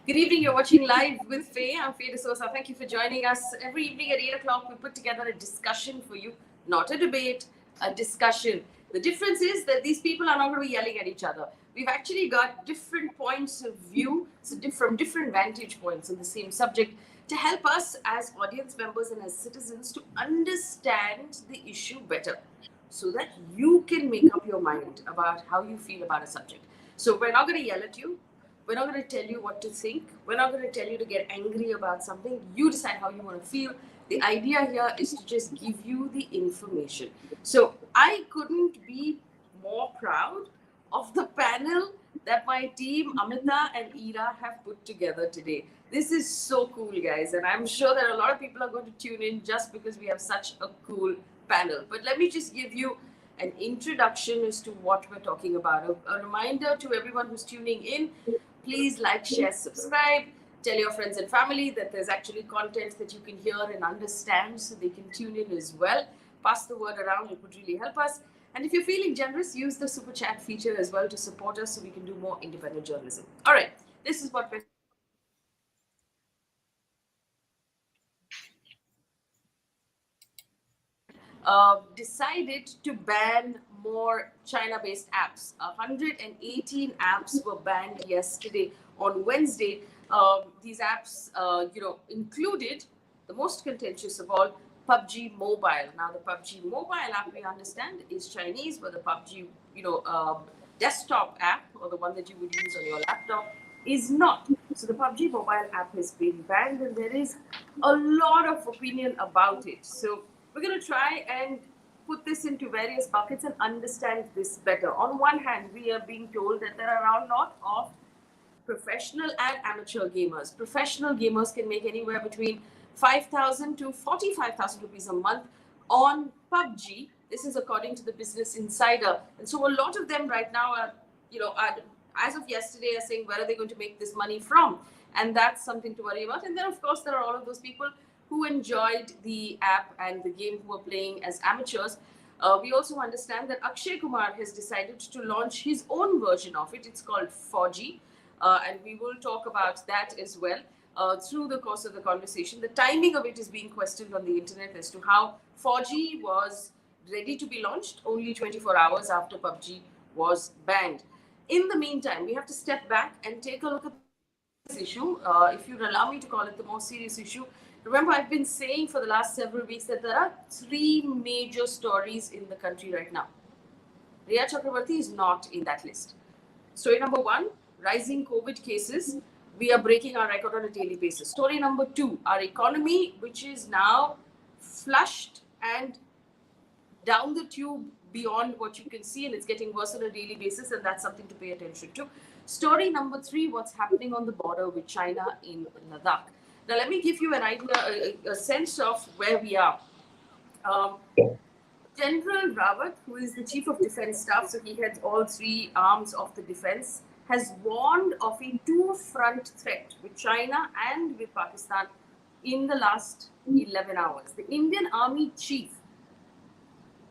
Good evening. You're watching live with Faye. I'm Faye D'Souza. Thank you for joining us. Every evening at 8 o'clock, we put together a discussion for you, not a debate, a discussion. The difference is that these people are not going to be yelling at each other. We've actually got different points of view, so from different vantage points on the same subject to help us as audience members and as citizens to understand the issue better so that you can make up your mind about how you feel about a subject. So we're not going to yell at you. We're not going to tell you what to think. We're not going to tell you to get angry about something. You decide how you want to feel. The idea here is to just give you the information. So I couldn't be more proud of the panel that my team, Amita and Ira, have put together today. This is so cool, guys. And I'm sure that a lot of people are going to tune in just because we have such a cool panel. But let me just give you an introduction as to what we're talking about. A reminder to everyone who's tuning in, please like, share, subscribe. Tell your friends and family that there's actually content that you can hear and understand so they can tune in as well. Pass the word around. It would really help us. And if you're feeling generous, use the super chat feature as well to support us so we can do more independent journalism. All right. This is what we're decided to ban more China-based apps. 118 apps were banned yesterday on Wednesday. These apps, included the most contentious of all, PUBG Mobile. Now, the PUBG Mobile app, we understand, is Chinese, but the PUBG, desktop app, or the one that you would use on your laptop, is not. So the PUBG Mobile app has been banned, and there is a lot of opinion about it. So we're going to try and put this into various buckets and understand this better. On one hand, we are being told that there are a lot of professional and amateur gamers. Professional gamers can make anywhere between 5,000 to 45,000 rupees a month on PUBG. This is according to the Business Insider. And so a lot of them right now are, as of yesterday, are saying, where are they going to make this money from? And that's something to worry about. And then, of course, there are all of those people who enjoyed the app and the game, who are playing as amateurs. We also understand that Akshay Kumar has decided to launch his own version of it. It's called 4G. And we will talk about that as well through the course of the conversation. The timing of it is being questioned on the internet as to how 4G was ready to be launched only 24 hours after PUBG was banned. In the meantime, we have to step back and take a look at this issue. If you'd allow me to call it the most serious issue. Remember, I've been saying for the last several weeks that there are three major stories in the country right now. Riya Chakrabarti is not in that list. Story number one, rising COVID cases. We are breaking our record on a daily basis. Story number two, our economy, which is now flushed and down the tube beyond what you can see, and it's getting worse on a daily basis, and that's something to pay attention to. Story number three, what's happening on the border with China in Ladakh. Now, let me give you an idea, a sense of where we are. General Rawat, who is the Chief of Defense Staff, so he heads all three arms of the defense, has warned of a two-front threat with China and with Pakistan in the last 11 hours. The Indian Army Chief,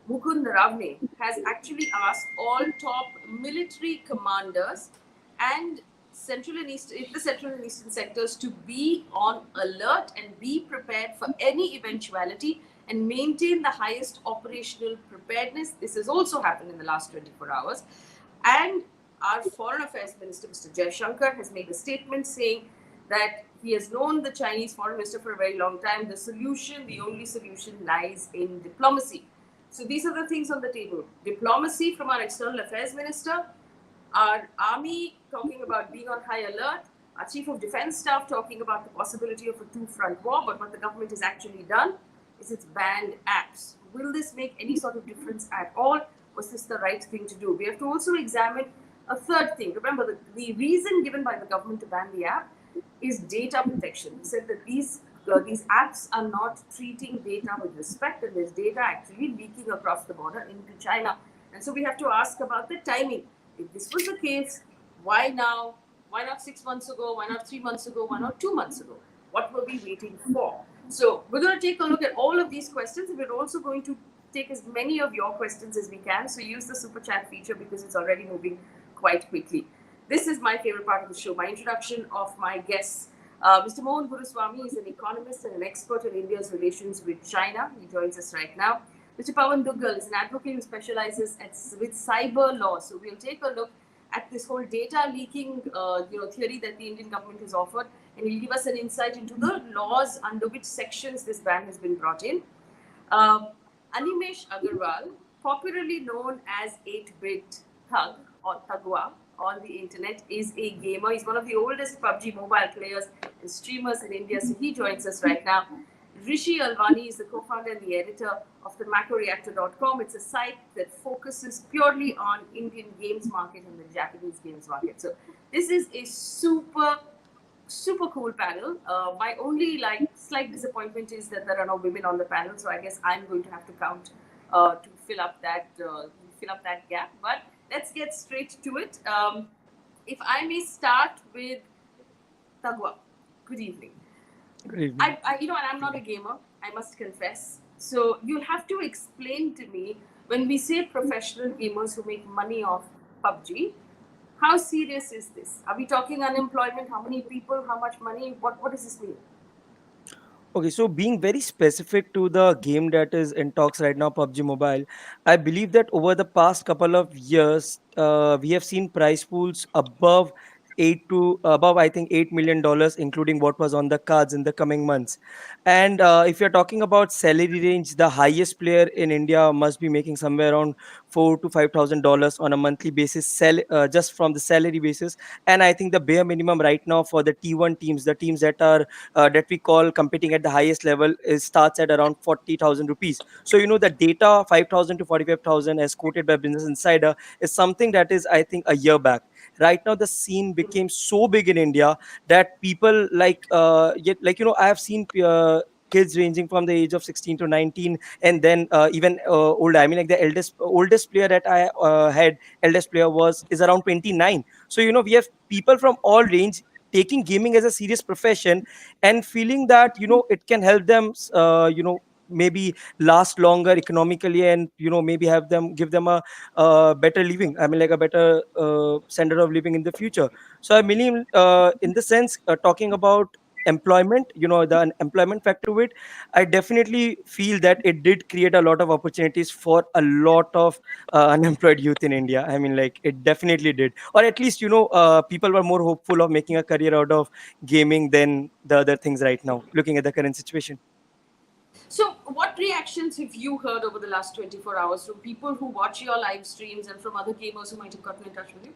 Mukund Naravne, has actually asked all top military commanders and the Central and Eastern sectors to be on alert and be prepared for any eventuality and maintain the highest operational preparedness. This has also happened in the last 24 hours. And our Foreign Affairs Minister, Mr. Jaishankar, has made a statement saying that he has known the Chinese Foreign Minister for a very long time. The only solution lies in diplomacy. So these are the things on the table. Diplomacy from our External Affairs Minister, our Army talking about being on high alert, our Chief of Defense Staff talking about the possibility of a two-front war, but what the government has actually done is it's banned apps. Will this make any sort of difference at all? Was this the right thing to do? We have to also examine a third thing. Remember, the reason given by the government to ban the app is data protection. He said that these apps are not treating data with respect, and there's data actually leaking across the border into China. And so we have to ask about the timing. If this was the case, why now? Why not 6 months ago? Why not 3 months ago? Why not 2 months ago? What were we waiting for? So we're going to take a look at all of these questions. We're also going to take as many of your questions as we can. So use the super chat feature because it's already moving quite quickly. this is my favorite part of the show, my introduction of my guests. Mr. Mohan Guruswamy is an economist and an expert in India's relations with China. He joins us right now. Mr. Pavan Duggal is an advocate who specializes with cyber law. So we'll take a look at this whole data leaking theory that the Indian government has offered, and he'll give us an insight into the laws under which sections this ban has been brought in. Um, Animesh Agarwal, popularly known as 8-bit Thug or Thugwa on the internet, is a gamer. He's one of the oldest PUBG Mobile players and streamers in India, so he joins us right now. Rishi Alwani is the co-founder and the editor of the MacroReactor.com. It's a site that focuses purely on Indian games market and the Japanese games market. So this is a super cool panel. My only slight disappointment is that there are no women on the panel, so I guess I'm going to have to count to fill up that gap. But let's get straight to it. If I may start with Tagwa. Good evening. Good evening. And I'm not a gamer, I must confess. So you'll have to explain to me, when we say professional gamers who make money off PUBG, how serious is this? Are we talking unemployment? How many people? How much money? What does this mean? Okay, so being very specific to the game that is in talks right now, PUBG Mobile, I believe that over the past couple of years, we have seen price pools above I think $8 million, including what was on the cards in the coming months. And if you're talking about salary range, the highest player in India must be making somewhere around $4,000 to $5,000 on a monthly basis, just from the salary basis. And I think the bare minimum right now for the T1 teams, the teams that we call competing at the highest level, is starts at around 40,000 rupees. So the data 5,000 to 45,000 as quoted by Business Insider is something that is, I think, a year back. Right now the scene became so big in India that people I have seen kids ranging from the age of 16 to 19, and then even older. I mean, like, the oldest player that I had eldest player was is around 29. So we have people from all range taking gaming as a serious profession, and feeling that it can help them maybe last longer economically, and maybe have them give them a better living. I mean, like, a better standard of living in the future. So I believe, in the sense, talking about employment, the employment factor to it, I definitely feel that it did create a lot of opportunities for a lot of unemployed youth in India. I mean, like, it definitely did. Or at least, people were more hopeful of making a career out of gaming than the other things right now, looking at the current situation. So, what reactions have you heard over the last 24 hours from people who watch your live streams and from other gamers who might have gotten in touch with you?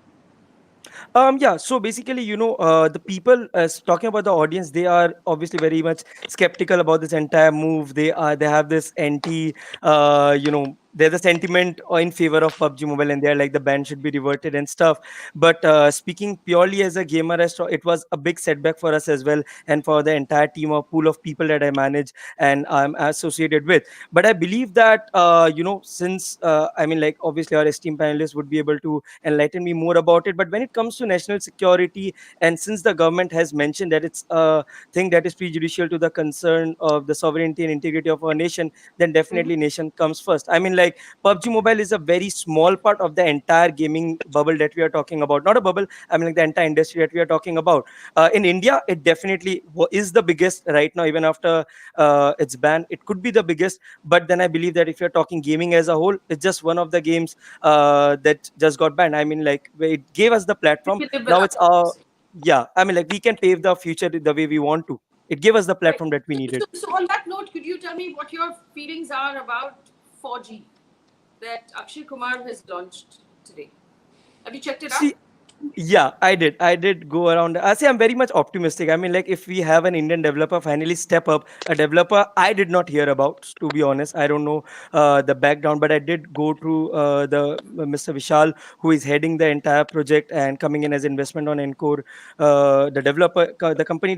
Yeah, so basically, the people, talking about the audience, they are obviously very much skeptical about this entire move. They have this there's a sentiment in favor of PUBG Mobile, and they're like, the ban should be reverted and stuff. But speaking purely as a gamer, it was a big setback for us as well, and for the entire team or pool of people that I manage and I'm associated with. But I believe that, since I mean, like, obviously our esteemed panelists would be able to enlighten me more about it. But when it comes to national security, and since the government has mentioned that it's a thing that is prejudicial to the concern of the sovereignty and integrity of our nation, then Mm-hmm. definitely nation comes first. I mean, like, PUBG Mobile is a very small part of the entire gaming bubble that we are talking about. Not a bubble, I mean, like, the entire industry that we are talking about. In India, it definitely is the biggest right now, even after its ban. It could be the biggest, but then I believe that if you're talking gaming as a whole, it's just one of the games that just got banned. I mean, like, it gave us the We platform. can live Now without it's it, you our, say. yeah. I mean, like, we can pave the future the way we want to. It gave us the Right. platform that we So, needed. so on that note, could you tell me what your feelings are about 4G that Akshay Kumar has launched today? Have you checked it out? See, yeah, I did go around. I say I'm very much optimistic. I mean, like, if we have an Indian developer finally step up, a developer I did not hear about, to be honest. I don't know the background, but I did go through the Mr. Vishal, who is heading the entire project and coming in as investment on Encore, the company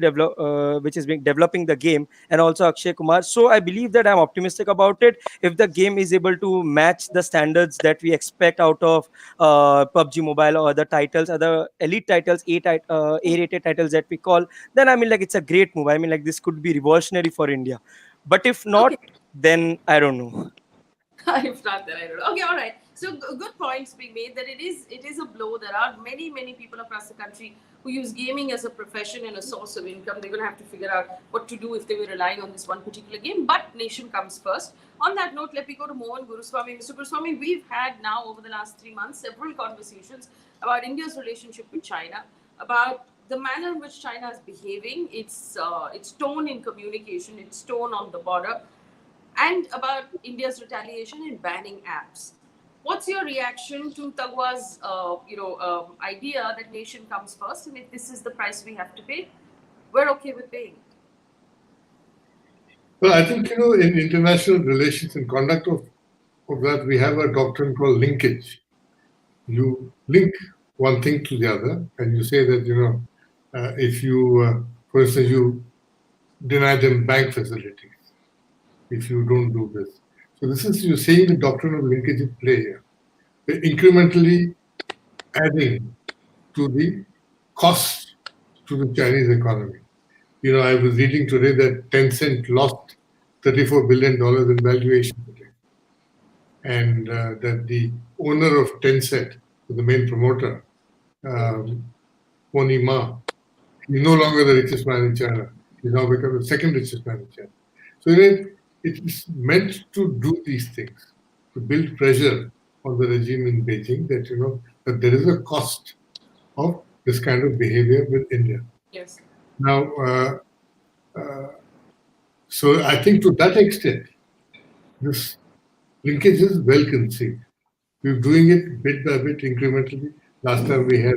which is developing the game, and also Akshay Kumar. So I believe that I'm optimistic about it. If the game is able to match the standards that we expect out of PUBG Mobile or other titles, other elite titles, A-rated titles that we call, then I mean, like, it's a great move. I mean, like, this could be revolutionary for India. But if not, Okay. then I don't know. If not, then I don't know. Okay, all right. So good points being made that it is a blow. There are many people across the country who use gaming as a profession and a source of income. They're going to have to figure out what to do if they were relying on this one particular game. But nation comes first. On that note, let me go to Mohan Guruswamy. Mr. Guruswamy, we've had now over the last 3 months several conversations about India's relationship with China, about the manner in which China is behaving, its tone in communication, its tone on the border, and about India's retaliation in banning apps. What's your reaction to Tagwa's, idea that nation comes first, and if this is the price we have to pay, we're okay with paying? Well, I think, in international relations and conduct of that, we have a doctrine called linkage. You link one thing to the other, and you say that, if you, for instance, you deny them bank facilities if you don't do this. So this is, you're saying the doctrine of linkage in play here. We're incrementally adding to the cost to the Chinese economy. I was reading today that Tencent lost $34 billion in valuation today. And that the owner of Tencent, the main promoter, Pony Ma, he's no longer the richest man in China. He's now become the second richest man in China. So it's meant to do these things, to build pressure on the regime in Beijing that, that there is a cost of this kind of behavior with India. Yes. Now, so I think to that extent, this linkage is well conceived. We're doing it bit by bit, incrementally. Last time we had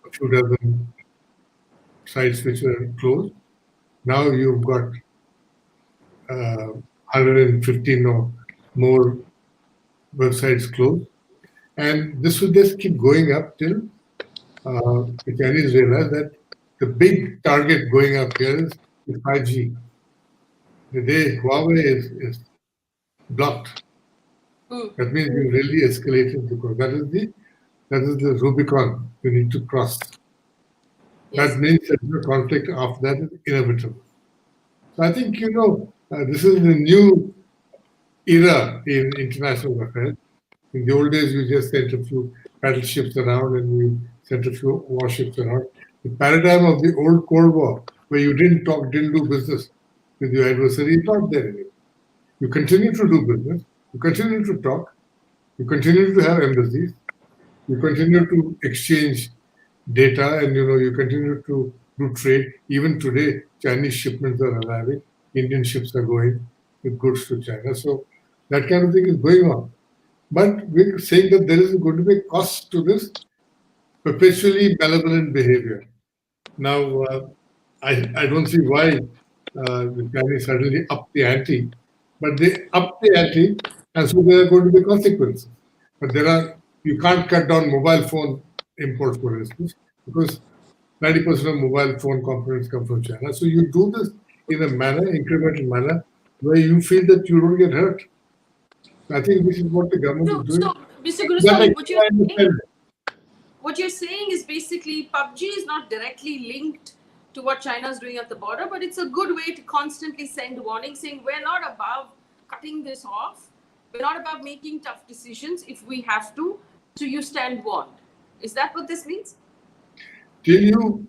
a few dozen sites which were closed. Now you've got 115 or more websites closed. And this will just keep going up till the Chinese realize that the big target going up here is 5G. The day Huawei is blocked, that means you really escalated, because that is the Rubicon you need to cross. Yes. That means that the conflict after that is inevitable. So I think, this is the new era in international affairs. In the old days, you just sent a few battleships around and you sent a few warships around. The paradigm of the old Cold War, where you didn't do business with your adversary, is not there anymore. You continue to do business, you continue to talk, you continue to have embassies, you continue to exchange data, and you continue to do trade. Even today, Chinese shipments are arriving, Indian ships are going with goods to China. So that kind of thing is going on. But we're saying that there is going to be a cost to this perpetually malevolent behavior. Now, I don't see why the Chinese suddenly up the ante, but they up the ante, and so there are going to be consequences. But you can't cut down mobile phone imports, for instance, because 90% of mobile phone components come from China. So you do this in a incremental manner, where you feel that you don't get hurt. I think this is what the government is doing. So, Mr. Guruswamy, what you're saying is basically PUBG is not directly linked to what China is doing at the border, but it's a good way to constantly send warnings saying we're not above cutting this off. We're not about making tough decisions if we have to. So you stand warned. Is that what this means? Till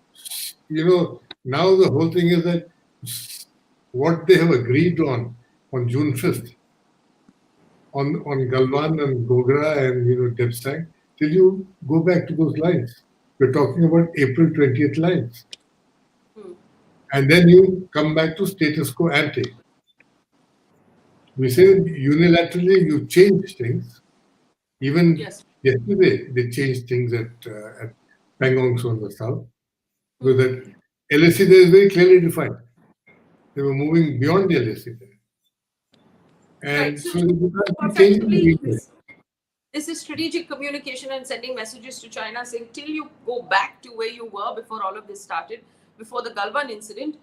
now the whole thing is that what they have agreed on June 5th, on Galwan and Gogra and Debsang, till you go back to those lines. We're talking about April 20th lines. And then you come back to status quo ante. We say unilaterally you change things. Even yesterday they changed things at Pangong on the south. Because that LSC there is very clearly defined. They were moving beyond the LSC there. And right. so effectively, this is strategic communication and sending messages to China saying, till you go back to where you were before all of this started, before the Galwan incident,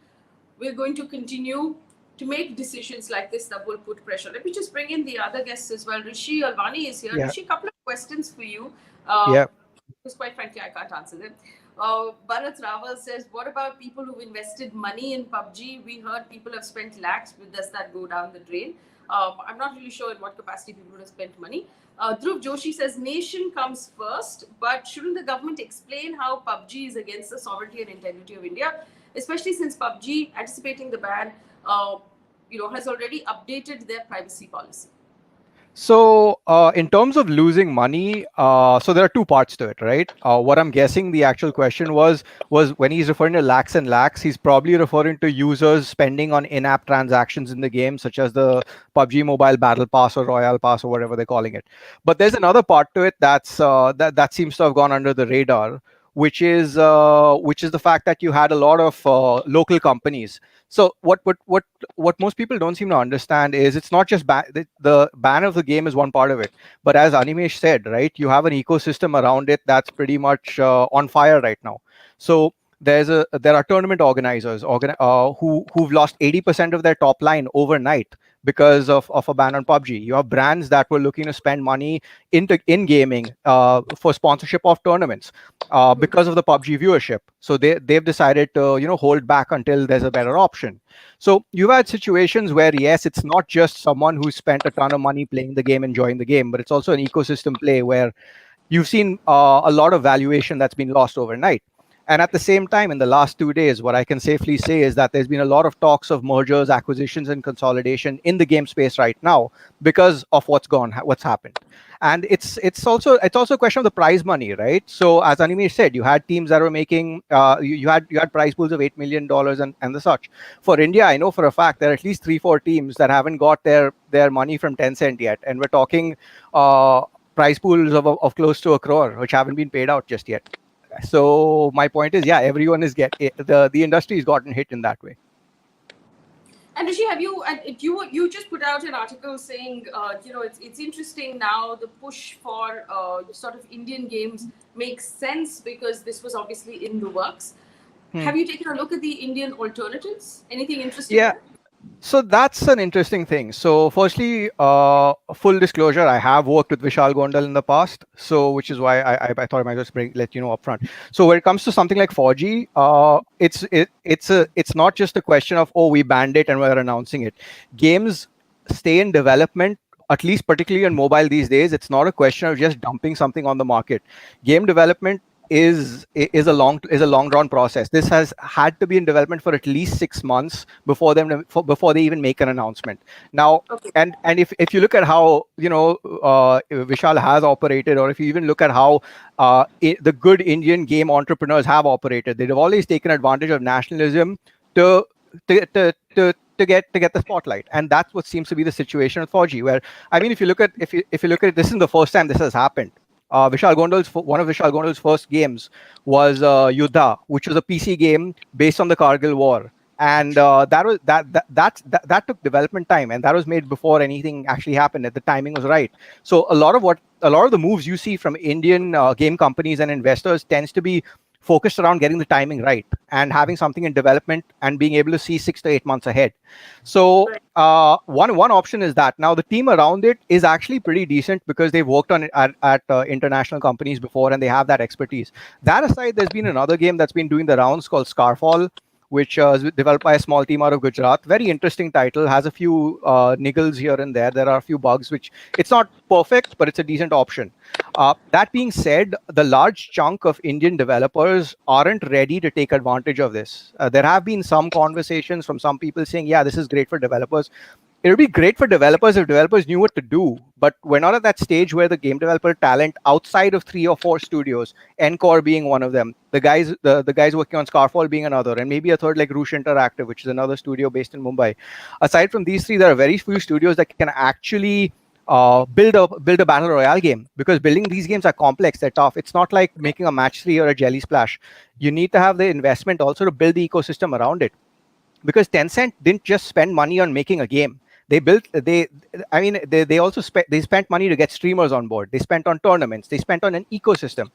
we're going to continue to make decisions like this that will put pressure. Let me just bring in the other guests as well. Rishi Alwani is here. Yeah. Rishi, a couple of questions for you. Because quite frankly, I can't answer them. Bharat Rawal says, what about people who've invested money in PUBG? We heard people have spent lakhs. Does that go down the drain? I'm not really sure in what capacity people would have spent money. Dhruv Joshi says nation comes first, but shouldn't the government explain how PUBG is against the sovereignty and integrity of India, especially since PUBG, anticipating the ban, has already updated their privacy policy? So, in terms of losing money, so there are two parts to it, right? What I'm guessing the actual question was when he's referring to lakhs and lakhs, he's probably referring to users spending on in-app transactions in the game, such as the PUBG Mobile Battle Pass or Royal Pass or whatever they're calling it. But there's another part to it that seems to have gone under the radar, which is the fact that you had a lot of local companies. So what most people don't seem to understand is it's not just the ban of the game is one part of it, but as Animesh said, right, you have an ecosystem around it that's pretty much on fire right now. So there are tournament organizers who've lost 80% of their top line overnight because of a ban on PUBG. You have brands that were looking to spend money in gaming for sponsorship of tournaments because of the PUBG viewership. So they've decided to hold back until there's a better option. So you've had situations where yes, it's not just someone who spent a ton of money playing the game, enjoying the game, but it's also an ecosystem play where you've seen a lot of valuation that's been lost overnight. And at the same time, in the last 2 days, what I can safely say is that there's been a lot of talks of mergers, acquisitions, and consolidation in the game space right now because of what's happened. And it's also a question of the prize money, right? So as Animesh said, you had teams that were making you had prize pools of $8 million and the such. For India, I know for a fact there are at least 3-4 teams that haven't got their money from Tencent yet, and we're talking prize pools of close to 1 crore, which haven't been paid out just yet. So my point is, yeah, everyone is the industry has gotten hit in that way. And Rishi, have you just put out an article saying it's interesting now the push for sort of Indian games makes sense because this was obviously in the works. Have you taken a look at the Indian alternatives? Anything interesting? Yeah. There? So that's an interesting thing. So firstly, full disclosure, I have worked with Vishal Gondal in the past, so which is why I thought I might just let you know upfront. So when it comes to something like 4G, it's not just a question of, oh, we banned it and we're announcing it. Games stay in development, at least particularly on mobile these days. It's not a question of just dumping something on the market. Game development is a long drawn process. This has had to be in development for at least 6 months before they even make an announcement. Now, Okay. and if you look at how Vishal has operated, or if you even look at how the good Indian game entrepreneurs have operated, they've always taken advantage of nationalism to to get the spotlight, and that's what seems to be the situation with 4G. Where I mean, if you look at it, this isn't the first time this has happened. One of Vishal Gondal's first games was Yuddha, which was a PC game based on the Kargil War, and that took development time, and that was made before anything actually happened. The timing was right. So a lot of the moves you see from Indian game companies and investors tends to be focused around getting the timing right and having something in development and being able to see 6 to 8 months ahead. So one option is that. Now the team around it is actually pretty decent because they've worked on it at international companies before and they have that expertise. That aside, there's been another game that's been doing the rounds called Scarfall, which is developed by a small team out of Gujarat. Very interesting title, has a few niggles here and there. There are a few bugs, which it's not perfect, but it's a decent option. That being said, the large chunk of Indian developers aren't ready to take advantage of this. There have been some conversations from some people saying, yeah, this is great for developers. It would be great for developers if developers knew what to do, but we're not at that stage where the game developer talent outside of 3 or 4 studios, Encore being one of them, the guys working on Scarfall being another, and maybe a third like Roosh Interactive, which is another studio based in Mumbai. Aside from these three, there are very few studios that can actually build a battle royale game, because building these games are complex, they're tough. It's not like making a match 3 or a Jelly Splash. You need to have the investment also to build the ecosystem around it, because Tencent didn't just spend money on making a game. They also spent money to get streamers on board. They spent on tournaments. They spent on an ecosystem.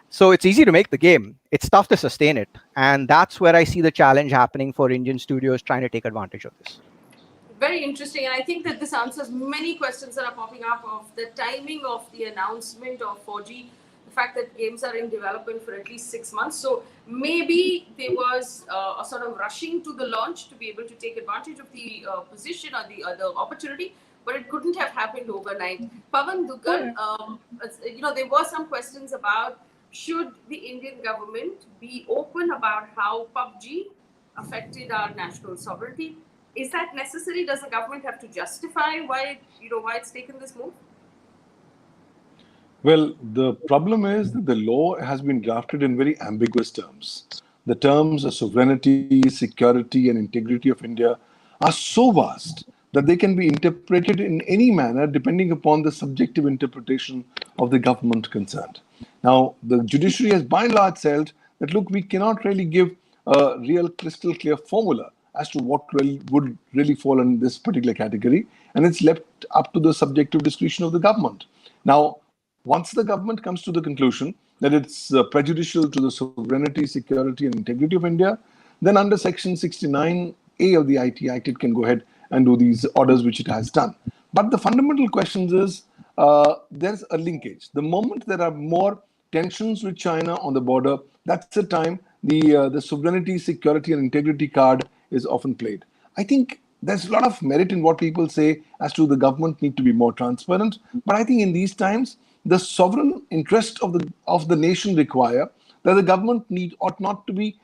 So it's easy to make the game. It's tough to sustain it. And that's where I see the challenge happening for Indian studios trying to take advantage of this. Very interesting, and I think that this answers many questions that are popping up of the timing of the announcement of 4G, the fact that games are in development for at least 6 months. So maybe there was a sort of rushing to the launch to be able to take advantage of the position or the opportunity. but it couldn't have happened overnight. Pavan, Duggal, there were some questions about should the Indian government be open about how PUBG affected our national sovereignty? Is that necessary? Does the government have to justify why it's taken this move? Well, the problem is that the law has been drafted in very ambiguous terms. The terms of sovereignty, security, and integrity of India are so vast that they can be interpreted in any manner depending upon the subjective interpretation of the government concerned. Now, the judiciary has by and large said that, look, we cannot really give a real crystal clear formula as to what would really fall in this particular category, and it's left up to the subjective discretion of the government. Now, once the government comes to the conclusion that it's prejudicial to the sovereignty, security, and integrity of India, then under Section 69A of the IT Act, it can go ahead and do these orders, which it has done. But the fundamental question is there's a linkage. The moment there are more tensions with China on the border, that's the time the sovereignty, security, and integrity card is often played. I think there's a lot of merit in what people say as to the government need to be more transparent. But I think in these times, the sovereign interest of the nation require that the government ought not to be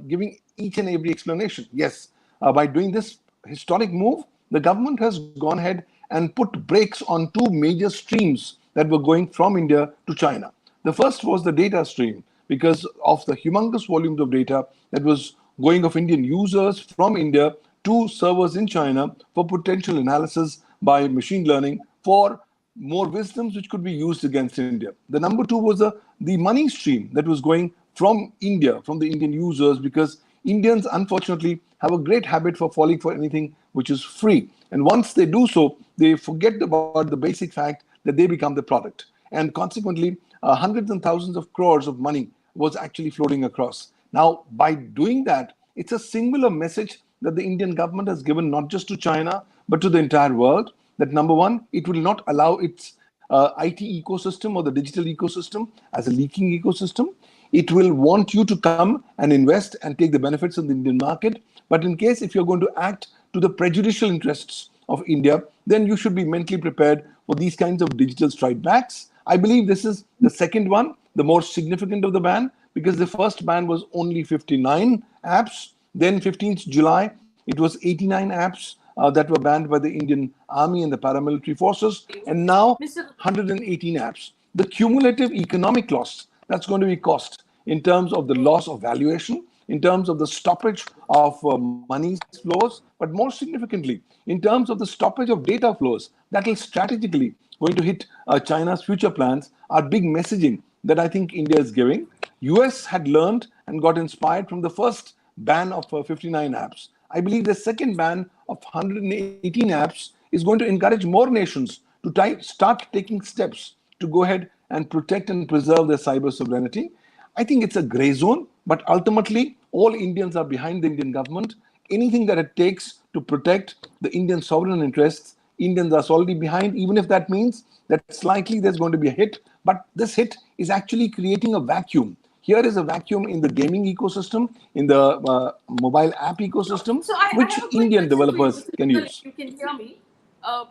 giving each and every explanation. Yes, by doing this historic move, the government has gone ahead and put brakes on two major streams that were going from India to China. The first was the data stream, because of the humongous volumes of data that was going of Indian users from India to servers in China for potential analysis by machine learning for more wisdoms which could be used against India. The number two was the money stream that was going from India, from the Indian users, because Indians, unfortunately, have a great habit for falling for anything which is free. And once they do so, they forget about the basic fact that they become the product. And consequently, hundreds and thousands of crores of money was actually floating across. Now, by doing that, it's a singular message that the Indian government has given not just to China, but to the entire world, that number one, it will not allow its IT ecosystem or the digital ecosystem as a leaking ecosystem. It will want you to come and invest and take the benefits of the Indian market. But in case if you're going to act to the prejudicial interests of India, then you should be mentally prepared for these kinds of digital strike backs. I believe this is the second one, the more significant of the ban, because the first ban was only 59 apps. Then 15th July, it was 89 apps that were banned by the Indian Army and the paramilitary forces, and now 118 apps. The cumulative economic loss that's going to be cost in terms of the loss of valuation, in terms of the stoppage of money flows, but more significantly, in terms of the stoppage of data flows, that will strategically going to hit China's future plans, are big messaging that I think India is giving. US had learned and got inspired from the first ban of 59 apps. I believe the second ban of 118 apps is going to encourage more nations to start taking steps to go ahead and protect and preserve their cyber sovereignty. I think it's a gray zone, but ultimately, all Indians are behind the Indian government. Anything that it takes to protect the Indian sovereign interests, Indians are solidly behind, even if that means that slightly there's going to be a hit. But this hit is actually creating a vacuum. Here is a vacuum in the gaming ecosystem, in the mobile app ecosystem, which Indian developers can use. You can hear me.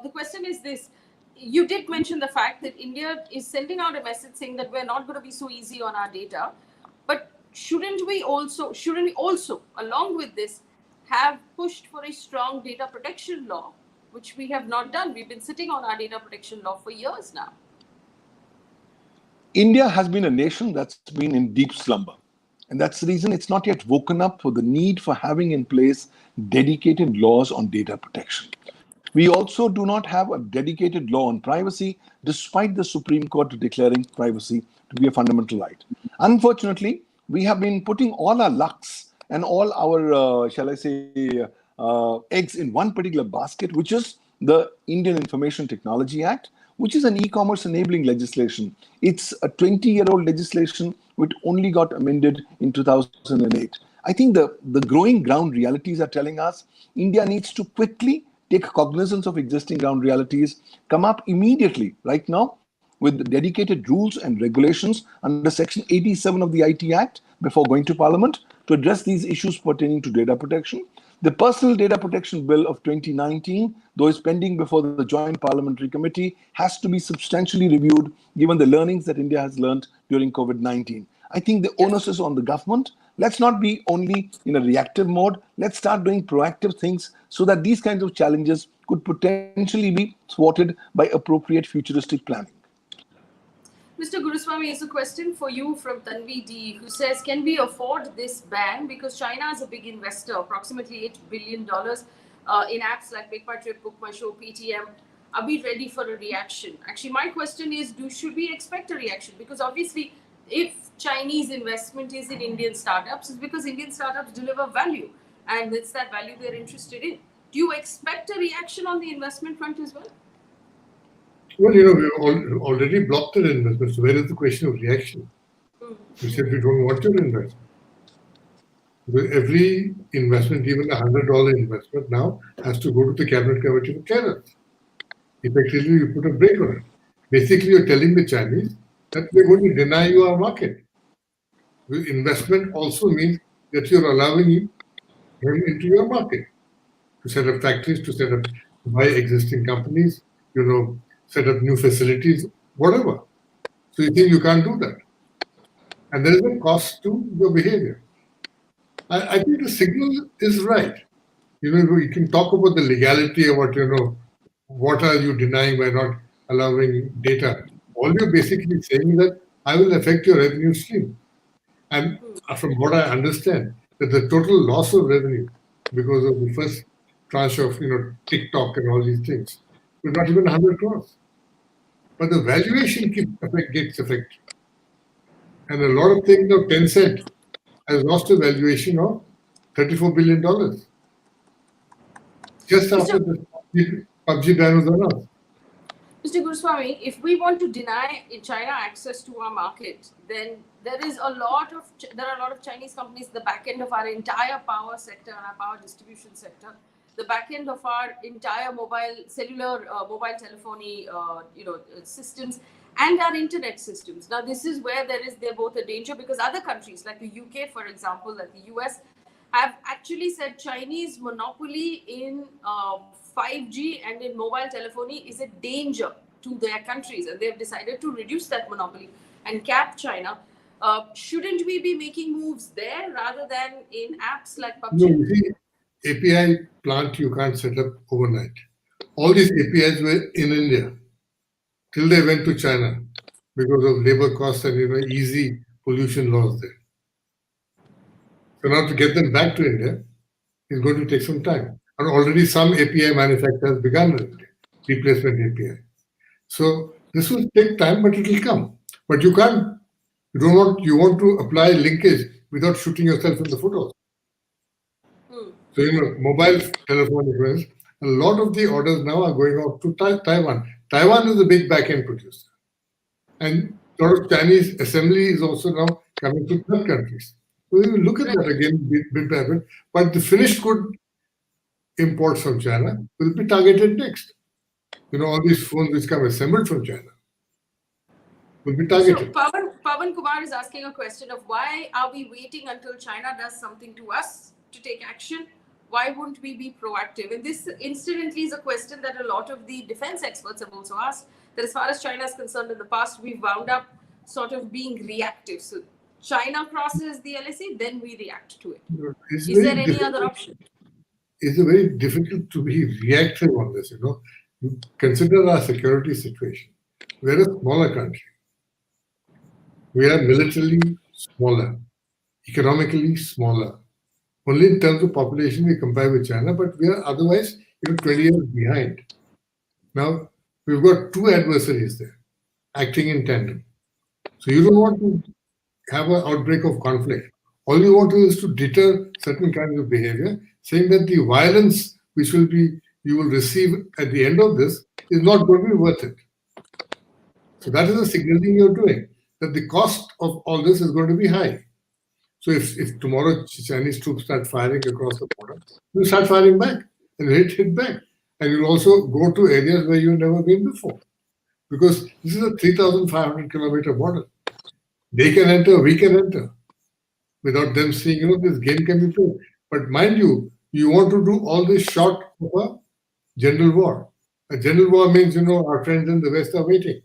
The question is this. You did mention the fact that India is sending out a message saying that we're not going to be so easy on our data. But shouldn't we also, along with this, have pushed for a strong data protection law, which we have not done? We've been sitting on our data protection law for years now. India has been a nation that's been in deep slumber. And that's the reason it's not yet woken up for the need for having in place dedicated laws on data protection. We also do not have a dedicated law on privacy, despite the Supreme Court declaring privacy to be a fundamental right. Unfortunately, we have been putting all our lucks and all our, eggs in one particular basket, which is the Indian Information Technology Act, which is an e-commerce enabling legislation. It's a 20-year-old legislation which only got amended in 2008. I think the growing ground realities are telling us India needs to quickly take cognizance of existing ground realities, come up immediately, right now, with dedicated rules and regulations under Section 87 of the IT Act before going to Parliament to address these issues pertaining to data protection. The Personal Data Protection Bill of 2019, though is pending before the Joint Parliamentary Committee, has to be substantially reviewed given the learnings that India has learned during COVID-19. I think the onus is on the government. Let's not be only in a reactive mode. Let's start doing proactive things so that these kinds of challenges could potentially be thwarted by appropriate futuristic planning. Mr. Guruswamy, is a question for you from Tanvi D, who says, can we afford this ban? Because China is a big investor, approximately $8 billion in apps like Make My Trip, Book My Show, PTM. Are we ready for a reaction? Actually, my question is, should we expect a reaction? Because obviously, if Chinese investment is in Indian startups, it's because Indian startups deliver value. And it's that value they're interested in. Do you expect a reaction on the investment front as well? Well, we've already blocked their investment. So where is the question of reaction? We said we don't want your investment. Because every investment, even a $100 investment now, has to go to the Cabinet Committee for clearance. Effectively, you put a brake on it. Basically, you're telling the Chinese that we're going to deny you our market. The investment also means that you're allowing him into your market to set up factories, to buy existing companies, set up new facilities, whatever. So you think you can't do that. And there is a cost to your behavior. I think the signal is right. You can talk about the legality of what are you denying by not allowing data. All you're basically saying is that I will affect your revenue stream. And from what I understand, that the total loss of revenue because of the first tranche of TikTok and all these things was not even 100 crores. But the valuation gets affected. And a lot of things, Tencent has lost a valuation of $34 billion. Just after the PUBG ban was announced. Mr. Guruswamy, if we want to deny China access to our market, then there are a lot of Chinese companies, the back end of our entire power sector and our power distribution sector, the back end of our entire cellular mobile telephony systems and our internet systems. Now, this is where they're both a danger, because other countries like the UK, for example, like the US, have actually said Chinese monopoly in 5G and in mobile telephony is a danger to their countries, and they've decided to reduce that monopoly and cap China. Shouldn't we be making moves there rather than in apps like PUBG? No, you see, API plant you can't set up overnight. All these APIs were in India till they went to China because of labor costs and easy pollution laws there. So now to get them back to India is going to take some time. And already some API manufacturers begun with replacement API. So this will take time, but it will come. But you want to apply linkage without shooting yourself in the foot also. So, mobile telephone equipment, a lot of the orders now are going out to Taiwan. Taiwan is a big back-end producer. And a lot of Chinese assembly is also now coming to third countries. So we will look at that again bit by bit. But the finished good imports from China will be targeted next. All these phones which come assembled from China will be targeted. So Pavan Kumar is asking a question of why are we waiting until China does something to us to take action? Why wouldn't we be proactive? And this incidentally is a question that a lot of the defense experts have also asked, that as far as China is concerned, in the past, we've wound up sort of being reactive. So China crosses the LSE, then we react to it. Is there any other option? It's very difficult to be reactive on this, You consider our security situation. We're a smaller country. We are militarily smaller, economically smaller. Only in terms of population we compare with China, but we are otherwise 20 years behind. Now, we've got two adversaries there, acting in tandem. So you don't want to have an outbreak of conflict. All you want to do is to deter certain kinds of behavior, saying that the violence which you will receive at the end of this is not going to be worth it. So that is the signaling you're doing, that the cost of all this is going to be high. So if tomorrow Chinese troops start firing across the border, you'll start firing back and hit back. And you'll also go to areas where you've never been before. Because this is a 3,500 kilometer border. They can enter, we can enter. Without them seeing, this game can be played. But mind you, You want to do all this short of a general war. A general war means, our friends in the West are waiting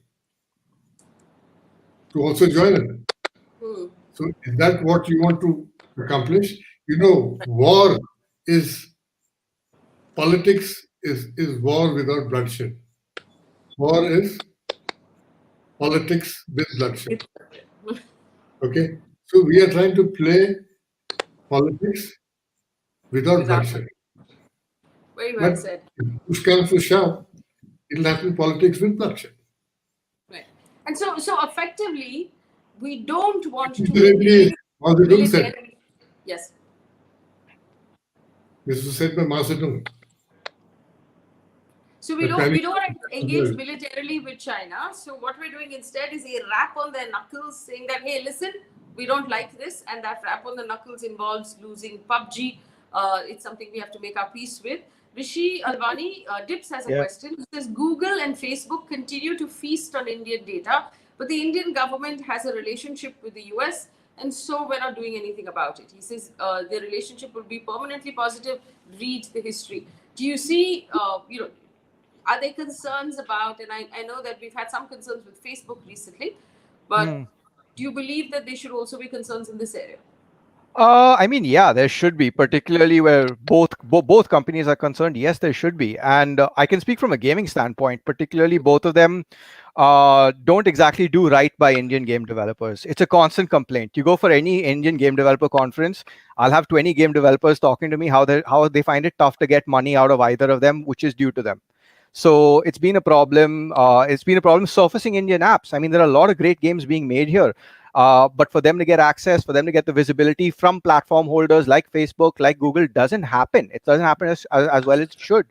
to also join in. Hmm. So is that what you want to accomplish? War is politics is war without bloodshed. War is politics with bloodshed. Okay? So we are trying to play politics without Without bloodshed. very well But said. if push comes to shove, it'll have to be politics with bloodshed. Right. And so effectively, we don't want to Incidentally, engage Mao Zedong said, militarily. Yes. this was said by Mao Zedong, So we the don't Chinese we don't want to of the engage world. militarily with China. So what we're doing instead is a rap on their knuckles, saying that hey, listen, we don't like this, and that rap on the knuckles involves losing PUBG. It's something we have to make our peace with. Rishi Alwani Dips has a Yeah. question. He says Google and Facebook continue to feast on Indian data, but the Indian government has a relationship with the US, and so we're not doing anything about it. He says their relationship will be permanently positive. Read the history. Do you see, are there concerns about, and I know that we've had some concerns with Facebook recently, but Hmm. do you believe that there should also be concerns in this area? I mean, yeah, there should be, particularly where both companies are concerned. Yes, there should be, and I can speak from a gaming standpoint. Particularly, both of them don't exactly do right by Indian game developers. It's a constant complaint. You go for any Indian game developer conference, I'll have 20 game developers talking to me how they find it tough to get money out of either of them, which is due to them. So it's been a problem. It's been a problem surfacing Indian apps. I mean, there are a lot of great games being made here, but for them to get access, for them to get the visibility from platform holders like Facebook, like Google, doesn't happen. It doesn't happen as well as it should.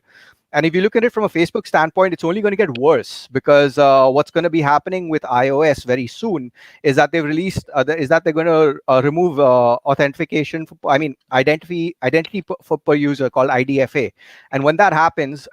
And if you look at it from a Facebook standpoint, it's only going to get worse because what's going to be happening with iOS very soon is that they're going to remove authentication. Identity for per user called IDFA. And when that happens,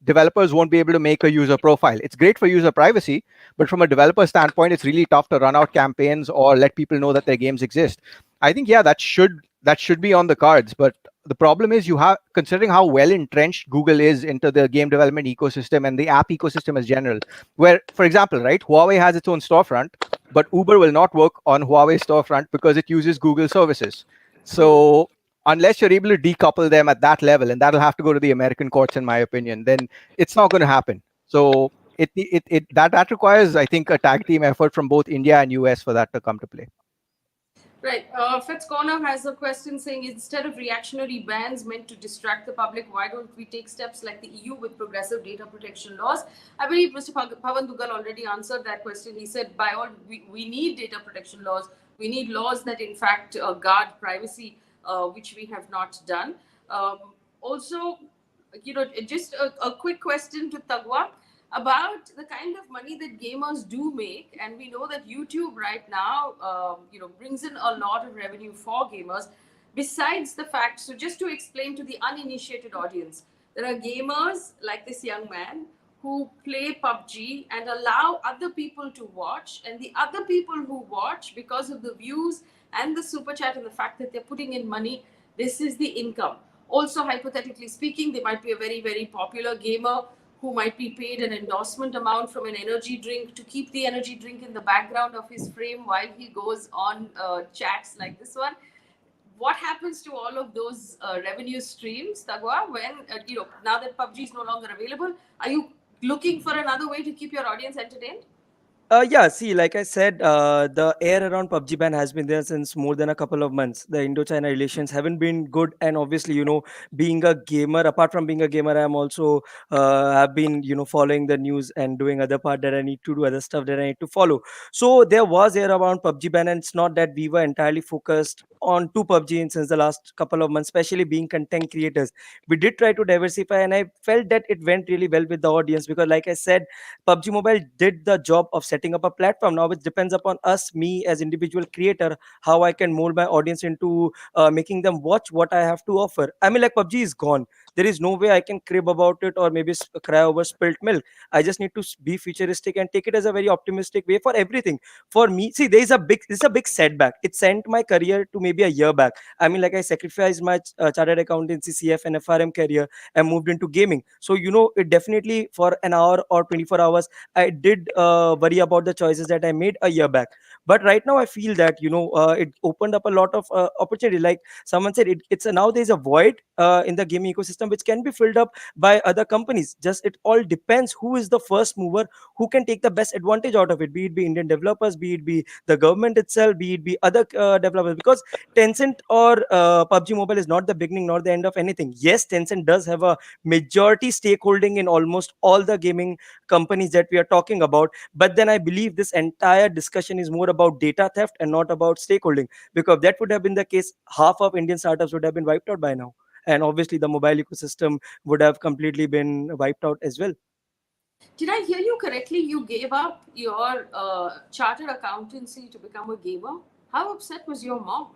developers won't be able to make a user profile. It's great for user privacy, but from a developer standpoint, it's really tough to run out campaigns or let people know that their games exist. I think that should be on the cards, but the problem is you have considering how well entrenched Google is into the game development ecosystem and the app ecosystem as general, where, for example, right, Huawei has its own storefront, but Uber will not work on Huawei storefront because it uses Google services. So unless you're able to decouple them at that level, and that'll have to go to the American courts, in my opinion, then it's not going to happen. So that requires, I think, a tag team effort from both India and US for that to come to play. Right. Fitz Corner has a question saying instead of reactionary bans meant to distract the public, why don't we take steps like the EU with progressive data protection laws? I believe Mr. Pavan Duggal already answered that question. He said, by all, we need data protection laws. We need laws that, in fact, guard privacy, which we have not done. Also, just a quick question to Tagwa about the kind of money that gamers do make, and we know that YouTube right now brings in a lot of revenue for gamers. Besides the fact, so just to explain to the uninitiated audience, there are gamers like this young man who play PUBG and allow other people to watch, and the other people who watch, because of the views and the super chat and the fact that they're putting in money, this is the income. Also, hypothetically speaking, they might be a very, very popular gamer who might be paid an endorsement amount from an energy drink to keep the energy drink in the background of his frame while he goes on chats like this one. What happens to all of those revenue streams, Tagwa, when, now that PUBG is no longer available? Are you looking for another way to keep your audience entertained? Yeah, see, like I said, the air around PUBG ban has been there since more than a couple of months. The Indo-China relations haven't been good, and obviously, being a gamer, apart from being a gamer, I'm also have been, following the news and doing other part that I need to do, other stuff that I need to follow. So there was air around PUBG ban, and it's not that we were entirely focused on to PUBG since the last couple of months, especially being content creators. We did try to diversify, and I felt that it went really well with the audience because, like I said, PUBG Mobile did the job of setting up a platform. Now it depends upon us, me as individual creator, how I can mold my audience into making them watch what I have to offer. I mean, like PUBG is gone. there is no way I can crib about it or maybe cry over spilt milk. I just need to be futuristic and take it as a very optimistic way for everything. For me, see, there's a big setback. It sent my career to maybe a year back. I mean, like, I sacrificed my chartered accountancy, CF, and FRM career and moved into gaming. So, it definitely for an hour or 24 hours, I did worry about the choices that I made a year back. But right now, I feel that, it opened up a lot of opportunity. Like someone said, now there's a void in the gaming ecosystem which can be filled up by other companies. Just it all depends who is the first mover, who can take the best advantage out of it, be it be Indian developers, be it be the government itself, be it be other developers. Because Tencent or PUBG Mobile is not the beginning nor the end of anything. Yes, Tencent does have a majority stakeholding in almost all the gaming companies that we are talking about. But then I believe this entire discussion is more about data theft and not about stakeholding. Because if that would have been the case, half of Indian startups would have been wiped out by now. And obviously, the mobile ecosystem would have completely been wiped out as well. Did I hear you correctly? You gave up your chartered accountancy to become a gamer? How upset was your mom?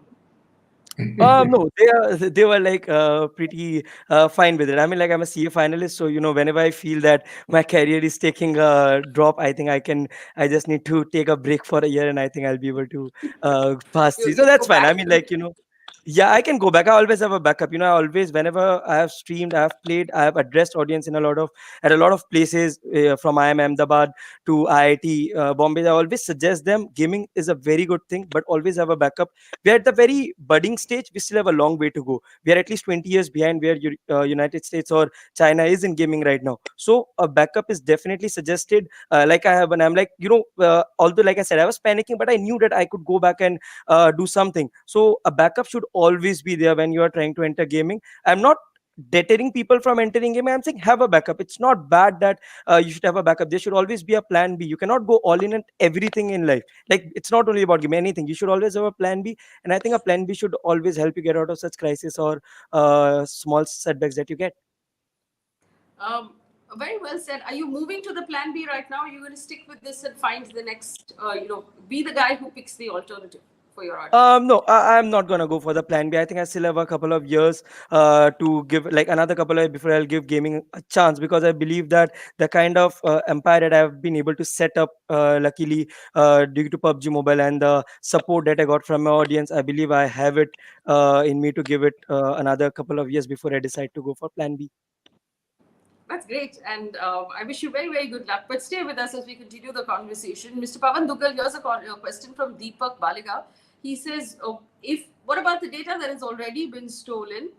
No, they were like pretty fine with it. I mean, like, I'm a CA finalist, so whenever I feel that my career is taking a drop, I think I just need to take a break for a year, and I think I'll be able to pass through. So You that's go fine. I back mean, to like, yeah, I can go back. I always have a backup. I always, whenever I have streamed, I have played, I have addressed audience at a lot of places, from IIM Ahmedabad to IIT Bombay. I always suggest them gaming is a very good thing, but always have a backup. We're at the very budding stage. We still have a long way to go. We are at least 20 years behind where United States or China is in gaming right now. So a backup is definitely suggested. Like I have, and I'm like, although, like I said, I was panicking, but I knew that I could go back and do something. So a backup should always be there when you are trying to enter gaming. I'm not deterring people from entering gaming. I'm saying have a backup. It's not bad that you should have a backup. There should always be a plan B. You cannot go all in at everything in life. Like, it's not only about gaming, anything. You should always have a plan B. And I think a plan B should always help you get out of such crisis or small setbacks that you get. Um, very well said. Are you moving to the plan B right now? Or are you going to stick with this and find the next, be the guy who picks the alternative for your audience? No, I'm not gonna go for the plan B. I think I still have a couple of years to give, like another couple of before I'll give gaming a chance, because I believe that the kind of empire that I've been able to set up, luckily, due to PUBG Mobile and the support that I got from my audience, I believe I have it in me to give it another couple of years before I decide to go for plan B. That's great. And I wish you very, very good luck. But stay with us as we continue the conversation. Mr. Pavan Duggal, here's a question from Deepak Baliga. He says, what about the data that has already been stolen?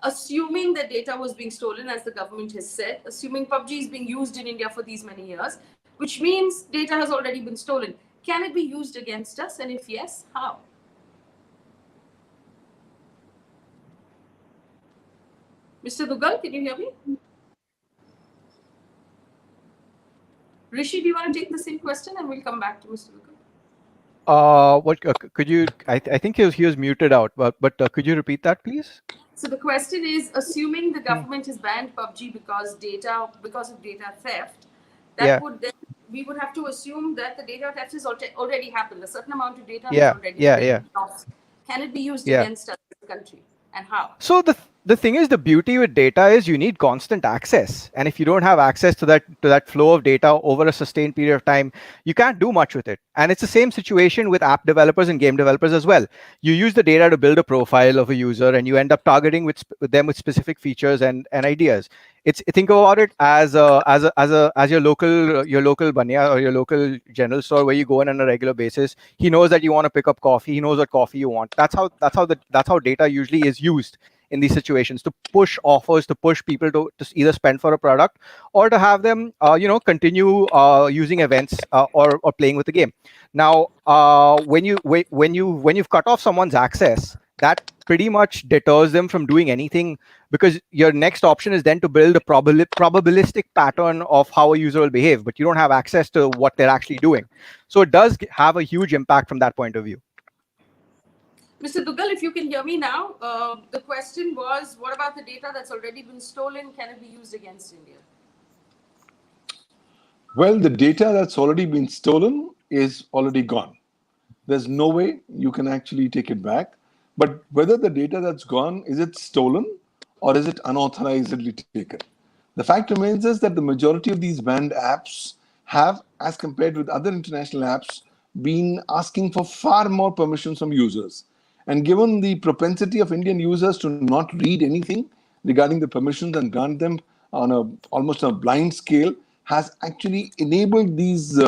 Assuming the data was being stolen, as the government has said, assuming PUBG is being used in India for these many years, which means data has already been stolen. Can it be used against us? And if yes, how? Mr. Duggal, can you hear me? Rishi, do you want to take the same question and we'll come back to Mr. Duggal? What could you? I think he was muted out, but could you repeat that, please? So the question is, assuming the government has banned PUBG because of data theft, would then we would have to assume that the data theft has already happened. A certain amount of data has already been lost. Can it be used against us as a country, and how? So the thing is, the beauty with data is you need constant access, and if you don't have access to that flow of data over a sustained period of time, you can't do much with it. And it's the same situation with app developers and game developers as well. You use the data to build a profile of a user, and you end up targeting with them with specific features and ideas. Think about it as your local banya or your local general store where you go in on a regular basis. He knows that you want to pick up coffee. He knows what coffee you want. That's how data usually is used in these situations, to push offers, to push people to either spend for a product or to have them continue using events or playing with the game. Now when you've cut off someone's access, that pretty much deters them from doing anything, because your next option is then to build a probabilistic pattern of how a user will behave, but you don't have access to what they're actually doing. So it does have a huge impact from that point of view. Mr. Duggal, if you can hear me now, the question was, what about the data that's already been stolen? Can it be used against India? Well, the data that's already been stolen is already gone. There's no way you can actually take it back. But whether the data that's gone, is it stolen or is it unauthorizedly taken? The fact remains is that the majority of these banned apps have, as compared with other international apps, been asking for far more permissions from users. And given the propensity of Indian users to not read anything regarding the permissions and grant them on a almost on a blind scale, has actually enabled these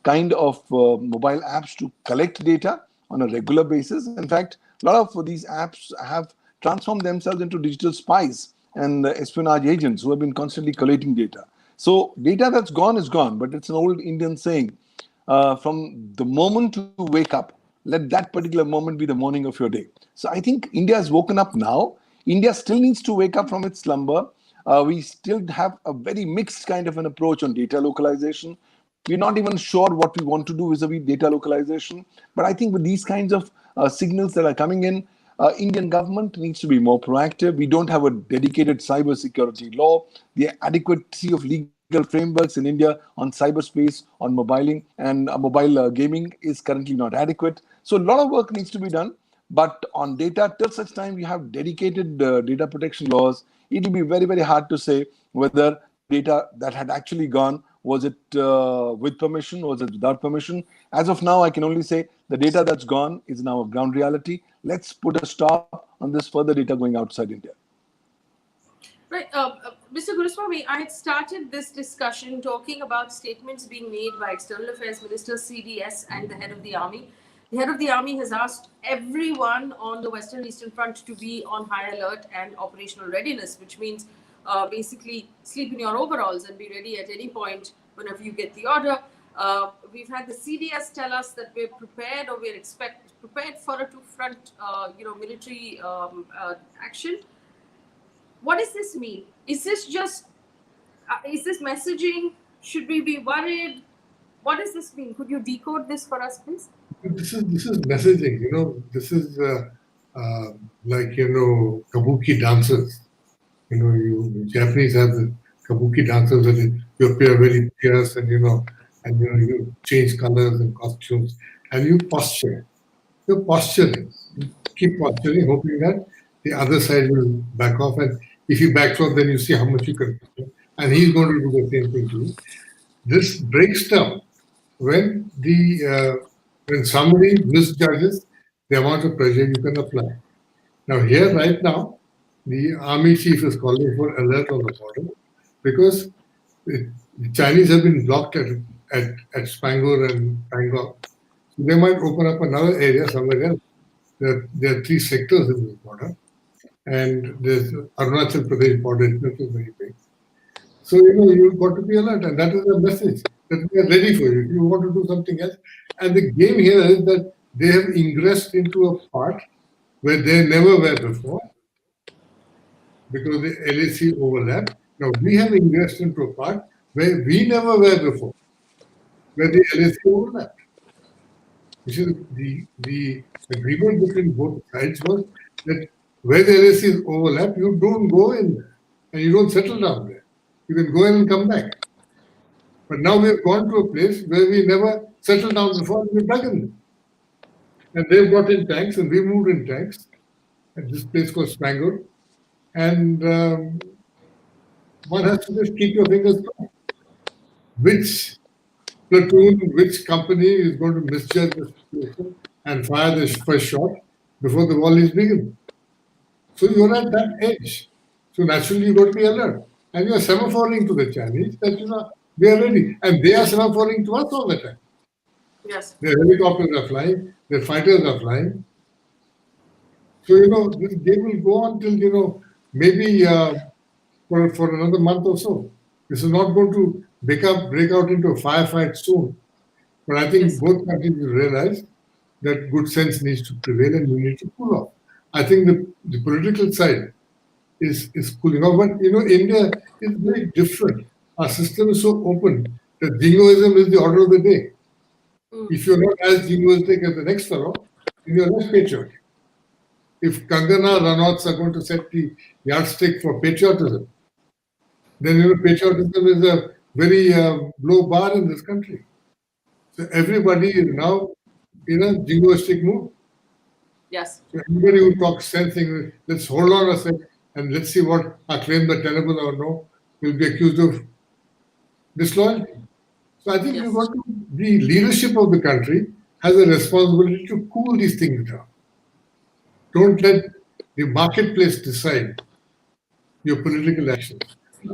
kind of mobile apps to collect data on a regular basis. In fact, a lot of these apps have transformed themselves into digital spies and espionage agents who have been constantly collating data. So data that's gone is gone, but it's an old Indian saying, from the moment you wake up, let that particular moment be the morning of your day. So I think India has woken up now. India still needs to wake up from its slumber. We still have a very mixed kind of an approach on data localization. We're not even sure what we want to do vis-a-vis data localization. But I think with these kinds of signals that are coming in, Indian government needs to be more proactive. We don't have a dedicated cyber security law. The adequacy of legal frameworks in India on cyberspace, on mobile gaming is currently not adequate. So a lot of work needs to be done. But on data, till such time we have dedicated data protection laws, it will be very, very hard to say whether the data that had actually gone, was it with permission, was it without permission. As of now, I can only say the data that's gone is now a ground reality. Let's put a stop on this further data going outside India. Right. Mr. Guruswamy, I had started this discussion talking about statements being made by External Affairs Minister CDS and the head of the army. The head of the army has asked everyone on the Western Eastern Front to be on high alert and operational readiness, which means basically sleep in your overalls and be ready at any point whenever you get the order. We've had the CDS tell us that we're prepared, or we're prepared for a two-front, military action. What does this mean? Is this just, is this messaging? Should we be worried? What does this mean? Could you decode this for us, please? This is messaging. This is like kabuki dancers. You Japanese have the kabuki dancers where you appear very fierce and you change colors and costumes and you posture. You're posturing. You keep posturing, hoping that the other side will back off. And if he backs off, then you see how much you can do. And he's going to do the same thing to you. This breaks down when when somebody misjudges the amount of pressure you can apply. Now here, right now, the army chief is calling for alert on the border because the Chinese have been blocked at Spangor and Pangong. So they might open up another area somewhere else. There are 3 sectors in this border, and there's Arunachal Pradesh border itself is very big. So you've got to be alert, and that is the message that we are ready for you. If you want to do something else, and the game here is that they have ingressed into a part where they never were before, because the LAC overlap. Now we have ingressed into a part where we never were before, where the LAC overlap. Which is the agreement between both sides was that where the LACs overlap, you don't go in there and you don't settle down there. You can go in and come back. But now we've gone to a place where we never settled down before and we're dug in there. And they've got in tanks and we moved in tanks at this place called Spangor. And one has to just keep your fingers crossed. Which platoon, which company is going to misjudge the situation and fire the first shot before the volleys begin. So you're at that edge. So naturally you've got to be alert. And you're semaphoring to the Chinese that they are ready. And they are semaphoring to us all the time. Yes. Their helicopters are flying, their fighters are flying. So this game will go on till maybe for another month or so. This is not going to break out into a firefight soon. But I think both countries will realize that good sense needs to prevail and we need to cool off. I think the political side is cooling off. But India is very different. Our system is so open that jingoism is the order of the day. If you're not as jingoistic as the next fellow, then you're less patriotic. If Kangana Ranauts are going to set the yardstick for patriotism, then patriotism is a very low bar in this country. So everybody is now in a jingoistic mood. Yes. So everybody who talks sense, let's hold on a sec, and let's see what our claims are tenable or no, will be accused of disloyalty. So I think Yes. we've got to, the leadership of the country has a responsibility to cool these things down. Don't let the marketplace decide your political actions.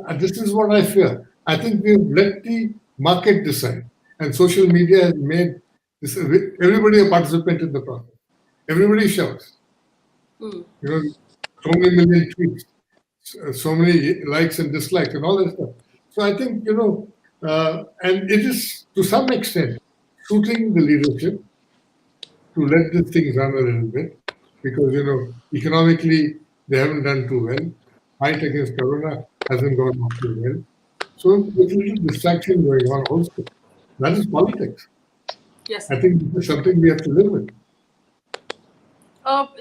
And this is what I fear. I think we've let the market decide. And social media has made this, everybody a participant in the process. Everybody shouts. Hmm. You know, so many million tweets, so many likes and dislikes and all that stuff. So I think, and it is to some extent suiting the leadership to let this thing run a little bit because, economically they haven't done too well. Fight against Corona hasn't gone off too well. So there's a little distraction going on also. That is politics. Yes. I think this is something we have to live with.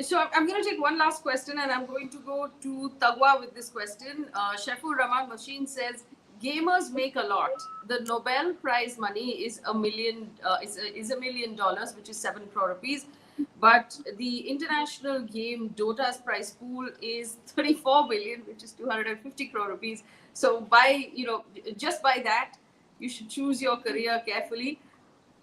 So I'm going to take one last question, and I'm going to go to Tagwa with this question. Shefur Rahman Machine says, "Gamers make a lot. The Nobel Prize money is $1 million. Is $1 million, which is 7 crore rupees. But the international game Dota's prize pool is 34 billion, which is 250 crore rupees. So just by that, you should choose your career carefully."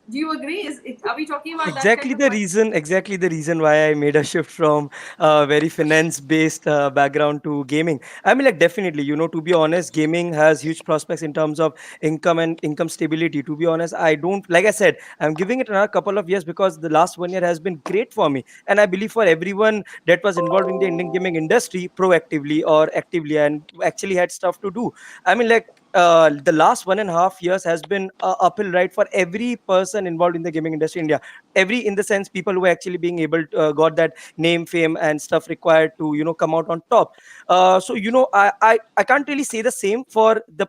Do you agree? Are we talking about that kind of money? Exactly the reason why I made a shift from very finance based background to gaming. I mean, like, definitely, to be honest, gaming has huge prospects in terms of income and income stability. To be honest, I don't, like I said, I'm giving it another couple of years because the last 1 year has been great for me, and I believe for everyone that was involved in the Indian gaming industry proactively or actively and actually had stuff to do. I mean, like, the last 1.5 years has been a uphill ride for every person involved in the gaming industry in India. Every, in the sense, people who are actually being able to got that name, fame, and stuff required to come out on top. So I can't really say the same for the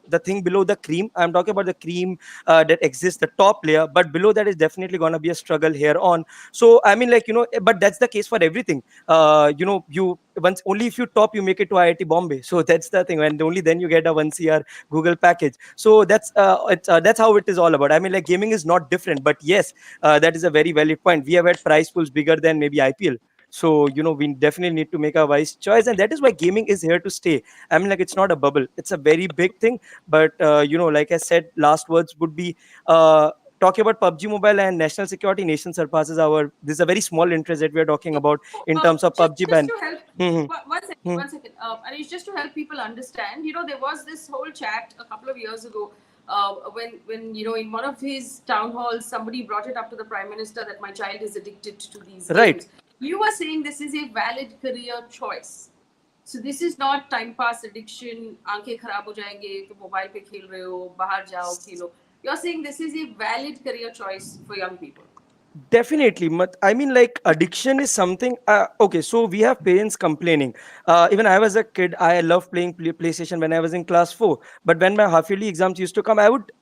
the thing below the cream. I'm talking about the cream that exists, the top layer, but below that is definitely gonna be a struggle here on. So I mean, like, but that's the case for everything. You once, only if you top, you make it to IIT Bombay. So that's the thing, and only then you get a 1 CR Google package. So that's how it is all about. I mean, like, gaming is not different, but yes, that is a very valid point. We have had prize pools bigger than maybe IPL. So we definitely need to make a wise choice, and that is why gaming is here to stay. I mean, like, it's not a bubble; it's a very big thing. But like I said, last words would be. Talking about PUBG Mobile and national security, nation surpasses our. This is a very small interest that we are talking about in terms of Just PUBG just ban. to help, Mhm. one second, Mhm. one second. And it's just to help people understand. There was this whole chat a couple of years ago when in one of his town halls somebody brought it up to the Prime Minister that my child is addicted to these Right. games. You were saying this is a valid career choice. So this is not time pass addiction. आंखें खराब हो जाएंगे तो mobile पे खेल रहे हो, बाहर जाओ खेलो. You're saying this is a valid career choice for young people. Definitely. I mean, like, addiction is something. Okay, so we have parents complaining. Even I was a kid, I loved playing PlayStation when I was in class 4. But when my half yearly exams used to come, I would,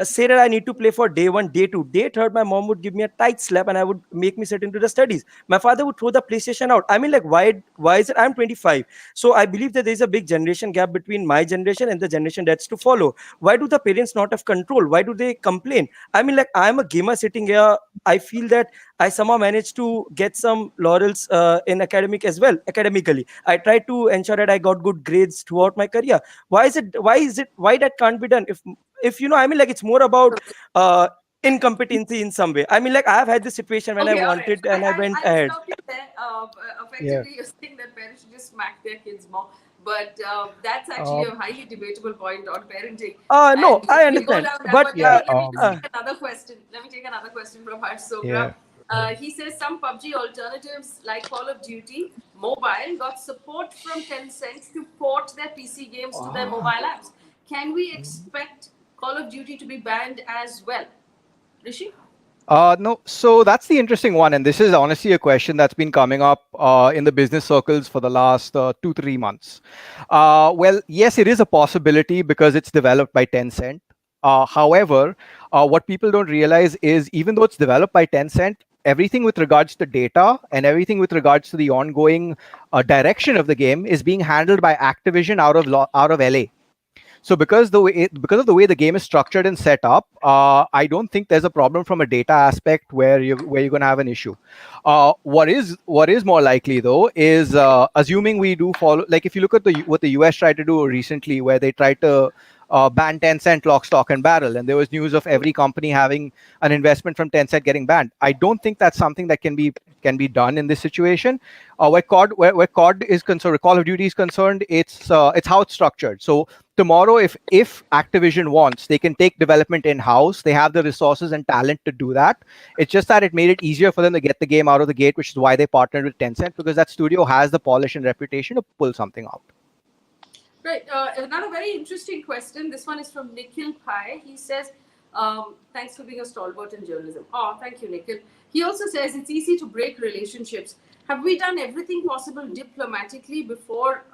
say that I need to play for day 1, day 2. Day 3rd, my mom would give me a tight slap and I would make me sit into the studies. My father would throw the PlayStation out. I mean, like, why is it? I'm 25. So I believe that there is a big generation gap between my generation and the generation that's to follow. Why do the parents not have control? Why do they complain? I mean, like, I'm a gamer sitting here. I feel that I somehow managed to get some laurels in academic as well. Academically, I tried to ensure that I got good grades throughout my career. Why that can't be done? If I mean, like, it's more about incompetency in some way. I mean, like, I have had this situation when I Okay, all right. wanted and I went I'll ahead. stop you there. Yeah. Effectively, you're saying that parents should just smack their kids more. But that's actually Uh, a highly debatable point on parenting. No, And I we'll go understand, down that. but But yeah. let me just take another question. Let me take another question from Harsh Sogra. Yeah. He says some PUBG alternatives like Call of Duty Mobile got support from Tencent to port their PC games to their mobile apps. Can we expect Call of Duty to be banned as well? Rishi? No, so that's the interesting one, and this is honestly a question that's been coming up in the business circles for the last 2-3 months. Well, yes, it is a possibility because it's developed by Tencent. However, what people don't realize is even though it's developed by Tencent, everything with regards to data and everything with regards to the ongoing direction of the game is being handled by Activision out of LA. So because of the way the game is structured and set up, I don't think there's a problem from a data aspect where you're going to have an issue. What is more likely though is assuming we do follow, like if you look at what the US tried to do recently, where they tried to ban Tencent lock, stock, and barrel, and there was news of every company having an investment from Tencent getting banned. I don't think that's something that can be done in this situation. Where COD is concerned, where Call of Duty is concerned, it's how it's structured. So tomorrow, if Activision wants, they can take development in house. They have the resources and talent to do that. It's just that it made it easier for them to get the game out of the gate, which is why they partnered with Tencent, because that studio has the polish and reputation to pull something out. Right. Another very interesting question. This one is from Nikhil Pai. He says, thanks for being a stalwart in journalism. Oh, thank you, Nikhil. He also says it's easy to break relationships. Have we done everything possible diplomatically before,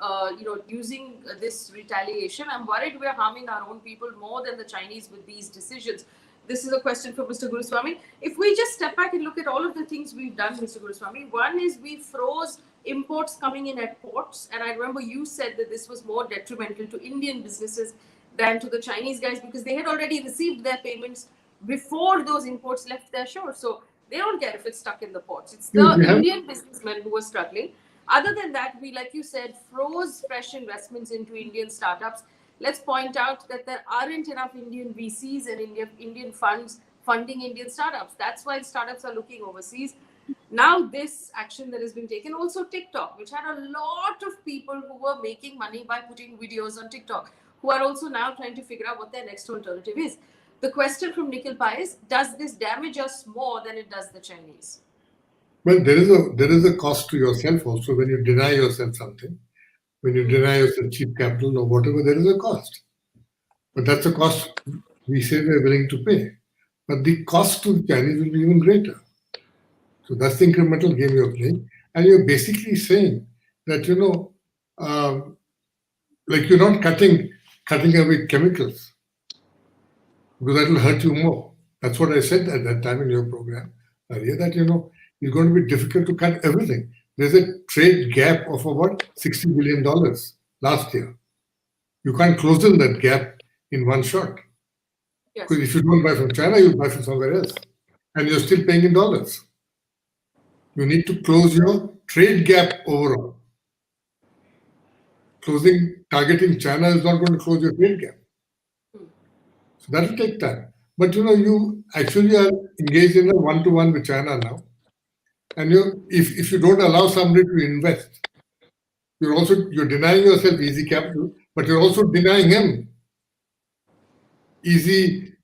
using this retaliation? I'm worried we're harming our own people more than the Chinese with these decisions. This is a question for Mr. Guruswamy. If we just step back and look at all of the things we've done, Mr. Guruswamy, one is we froze imports coming in at ports. And I remember you said that this was more detrimental to Indian businesses than to the Chinese guys because they had already received their payments before those imports left their shore. So they don't care if it's stuck in the ports. It's the Indian businessmen who are struggling. Other than that, we, like you said, froze fresh investments into Indian startups. Let's point out that there aren't enough Indian VCs and Indian funds funding Indian startups. That's why startups are looking overseas. Now this action that has been taken, also TikTok, which had a lot of people who were making money by putting videos on TikTok, who are also now trying to figure out what their next alternative is. The question from Nikhil Pai is, does this damage us more than it does the Chinese? Well, there is a cost to yourself also when you deny yourself something. When you deny yourself cheap capital or whatever, there is a cost. But that's a cost we say we're willing to pay. But the cost to the Chinese will be even greater. So that's the incremental game you're playing. And you're basically saying that, like you're not cutting away chemicals because that will hurt you more. That's what I said at that time in your program earlier, that, it's going to be difficult to cut everything. There's a trade gap of about $60 billion last year. You can't close in that gap in one shot. Yes. Because if you don't buy from China, you'll buy from somewhere else. And you're still paying in dollars. You need to close your trade gap overall. Targeting China is not going to close your trade gap. So that will take time. But you actually are engaged in a one-to-one with China now. And if you don't allow somebody to invest, you're denying yourself easy capital, but you're also denying him easy,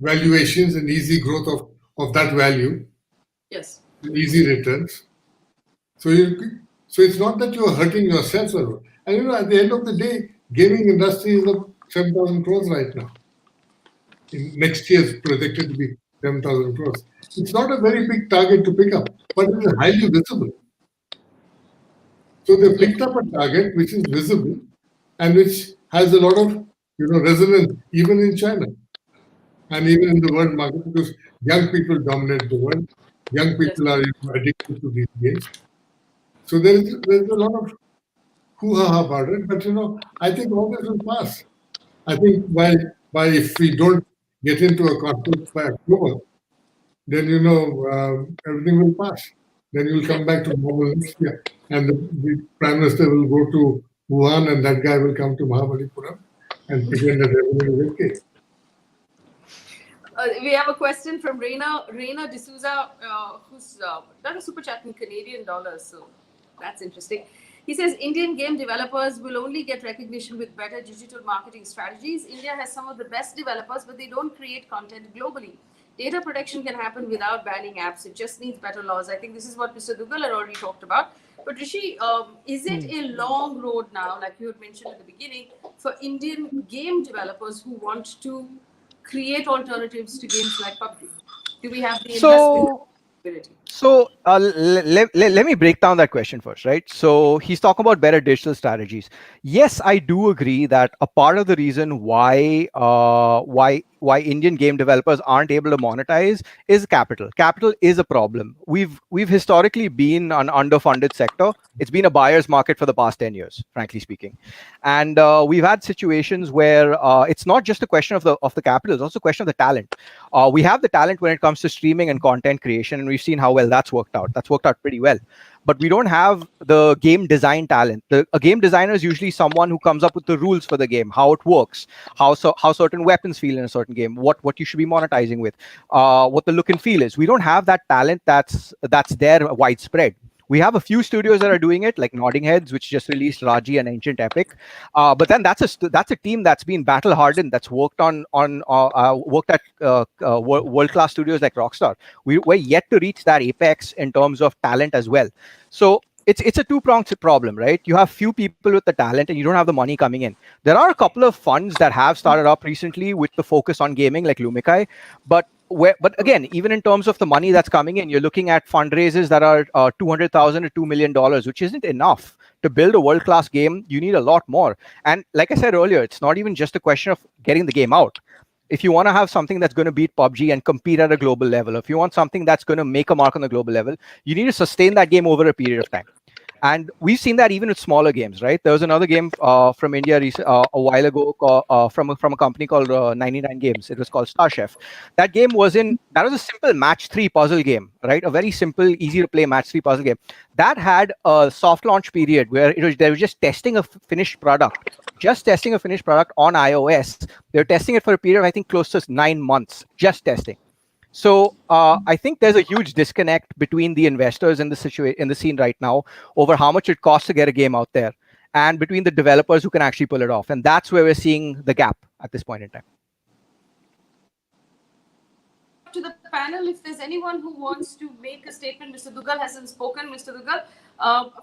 valuations and easy growth of that value. Yes. Easy returns. So it's not that you're hurting yourself. And at the end of the day, gaming industry is 7,000 crores right now. Next year is projected to be 7,000 crores. It's not a very big target to pick up, but it is highly visible. So they picked up a target which is visible and which has a lot of resonance even in China and even in the world market, because young people dominate the world. Young people are addicted to these games. So there's a lot of hoo-ha about it, but I think all this will pass. I think by if we don't get into a conflict by October, then everything will pass. Then you'll come back to normal next year, and the Prime Minister will go to Wuhan, and that guy will come to Mahabalipuram and pretend that everything is okay. We have a question from Reina D'Souza, who's done a super chat in Canadian dollars, so that's interesting. He says Indian game developers will only get recognition with better digital marketing strategies. India has some of the best developers, but they don't create content globally. Data protection can happen without banning apps. It just needs better laws. I think this is what Mr. Duggal had already talked about. But Rishi, is it a long road now, like you had mentioned at the beginning, for Indian game developers who want to create alternatives to games like PUBG? Do we have the investment ability? So Let me break down that question first, right? So he's talking about better digital strategies. Yes, I do agree that a part of the reason why Indian game developers aren't able to monetize is capital. Capital is a problem. We've historically been an underfunded sector. It's been a buyer's market for the past 10 years, frankly speaking, and we've had situations where it's not just a question of the capital; it's also a question of the talent. We have the talent when it comes to streaming and content creation, and we've seen how well that's worked out. That's worked out pretty well. But we don't have the game design talent. A game designer is usually someone who comes up with the rules for the game, how it works, how certain weapons feel in a certain game, what you should be monetizing with, what the look and feel is. We don't have that talent that's there widespread. We have a few studios that are doing it, like Nodding Heads, which just released Raji and Ancient Epic. But then that's a team that's been battle hardened, that's worked worked at world class studios like Rockstar. We're yet to reach that apex in terms of talent as well. So it's a two-pronged problem, right? You have few people with the talent and you don't have the money coming in. There are a couple of funds that have started up recently with the focus on gaming, like Lumikai, but again, even in terms of the money that's coming in, you're looking at fundraisers that are $200,000 to $2 million, which isn't enough to build a world-class game. You need a lot more. And like I said earlier, it's not even just a question of getting the game out. If you want to have something that's going to beat PUBG and compete at a global level, if you want something that's going to make a mark on the global level, you need to sustain that game over a period of time. And we've seen that even with smaller games, right? There was another game from India a while ago from a company called 99 Games. It was called Star Chef. That was a simple match 3 puzzle game, right? A very simple, easy to play match 3 puzzle game. That had a soft launch period where they were just testing a finished product. Just testing a finished product on iOS. They were testing it for a period of, I think, close to 9 months. Just testing. So I think there's a huge disconnect between the investors in the scene right now over how much it costs to get a game out there, and between the developers who can actually pull it off. And that's where we're seeing the gap at this point in time. To the panel, if there's anyone who wants to make a statement. Mr. Duggal hasn't spoken. Mr. Duggal,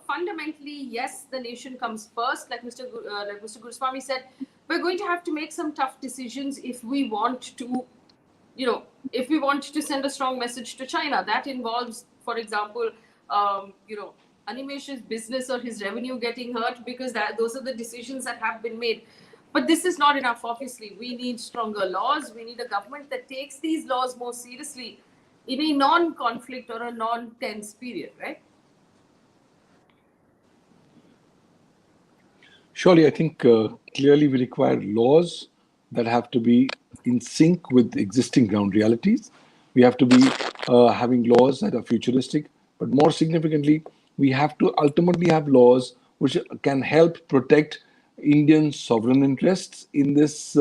fundamentally, yes, the nation comes first. Like Mr. Guruswamy said, we're going to have to make some tough decisions if we want to, if we want to send a strong message to China. That involves, for example, Animesh's business or his revenue getting hurt, because those are the decisions that have been made. But this is not enough, obviously. We need stronger laws. We need a government that takes these laws more seriously in a non-conflict or a non-tense period, right? Surely, I think clearly we require laws that have to be in sync with existing ground realities. We have to be having laws that are futuristic, but more significantly, we have to ultimately have laws which can help protect Indian sovereign interests in this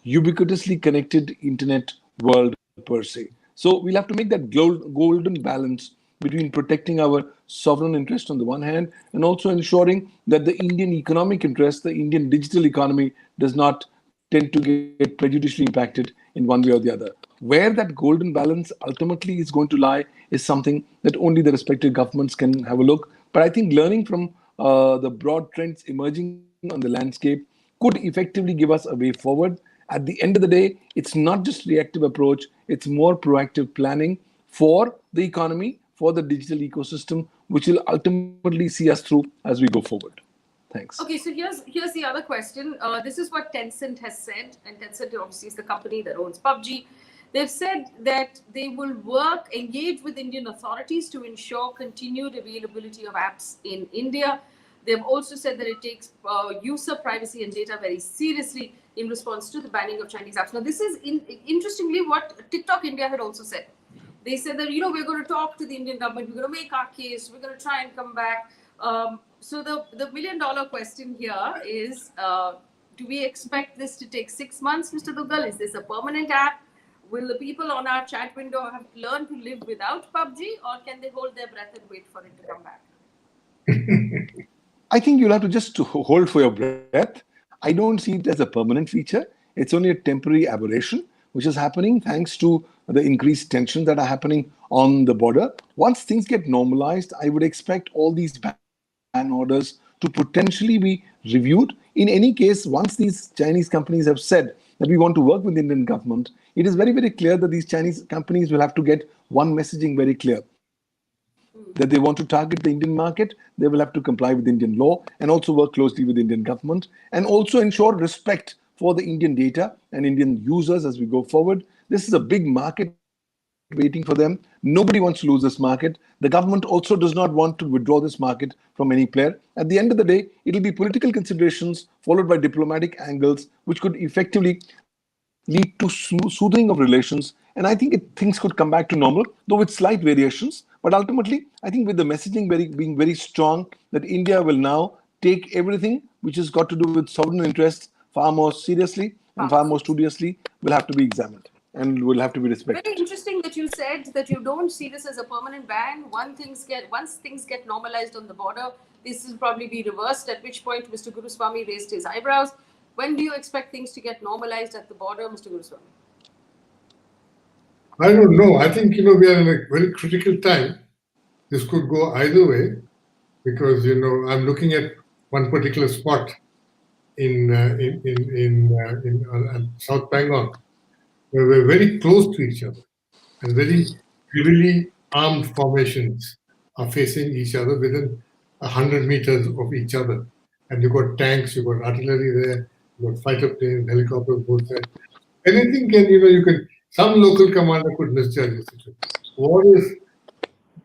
ubiquitously connected internet world per se. So we'll have to make that golden balance between protecting our sovereign interest on the one hand and also ensuring that the Indian economic interest, the Indian digital economy, does not tend to get prejudicially impacted in one way or the other. Where that golden balance ultimately is going to lie is something that only the respective governments can have a look. But I think learning from the broad trends emerging on the landscape could effectively give us a way forward. At the end of the day, it's not just reactive approach, it's more proactive planning for the economy, for the digital ecosystem, which will ultimately see us through as we go forward. Thanks. Okay, so here's the other question. This is what Tencent has said, and Tencent obviously is the company that owns PUBG. They've said that they will engage with Indian authorities to ensure continued availability of apps in India. They've also said that it takes user privacy and data very seriously in response to the banning of Chinese apps. Now, this is interestingly what TikTok India had also said. They said that, we're going to talk to the Indian government, we're going to make our case, we're going to try and come back. So the million-dollar question here is, do we expect this to take 6 months, Mr. Duggal? Is this a permanent app? Will the people on our chat window have learned to live without PUBG, or can they hold their breath and wait for it to come back? I think you'll have to just hold for your breath. I don't see it as a permanent feature. It's only a temporary aberration, which is happening thanks to the increased tensions that are happening on the border. Once things get normalized, I would expect all these ban orders to potentially be reviewed. In any case, once these Chinese companies have said that we want to work with the Indian government, it is very, very clear that these Chinese companies will have to get one messaging very clear. that they want to target the Indian market, they will have to comply with Indian law and also work closely with the Indian government and also ensure respect for the Indian data and Indian users as we go forward. This is a big market waiting for them. Nobody wants to lose this market. The government also does not want to withdraw this market from any player. At the end of the day, it'll be political considerations followed by diplomatic angles, which could effectively lead to soothing of relations. And I think things could come back to normal, though with slight variations. But ultimately, I think with the messaging being very strong, that India will now take everything which has got to do with sovereign interests far more seriously and far more studiously, will have to be examined and will have to be respected. Very interesting that you said that you don't see this as a permanent ban. Once things get normalized on the border, this will probably be reversed. At which point, Mr. Guruswamy raised his eyebrows. When do you expect things to get normalized at the border, Mr. Guruswamy? I don't know. I think, we are in a very critical time. This could go either way because, I'm looking at one particular spot in South Bangalore where we're very close to each other and very heavily armed formations are facing each other within 100 meters of each other. And you've got tanks, you've got artillery there, you've got fighter planes, helicopters, both sides. Anything some local commander could misjudge the situation. War is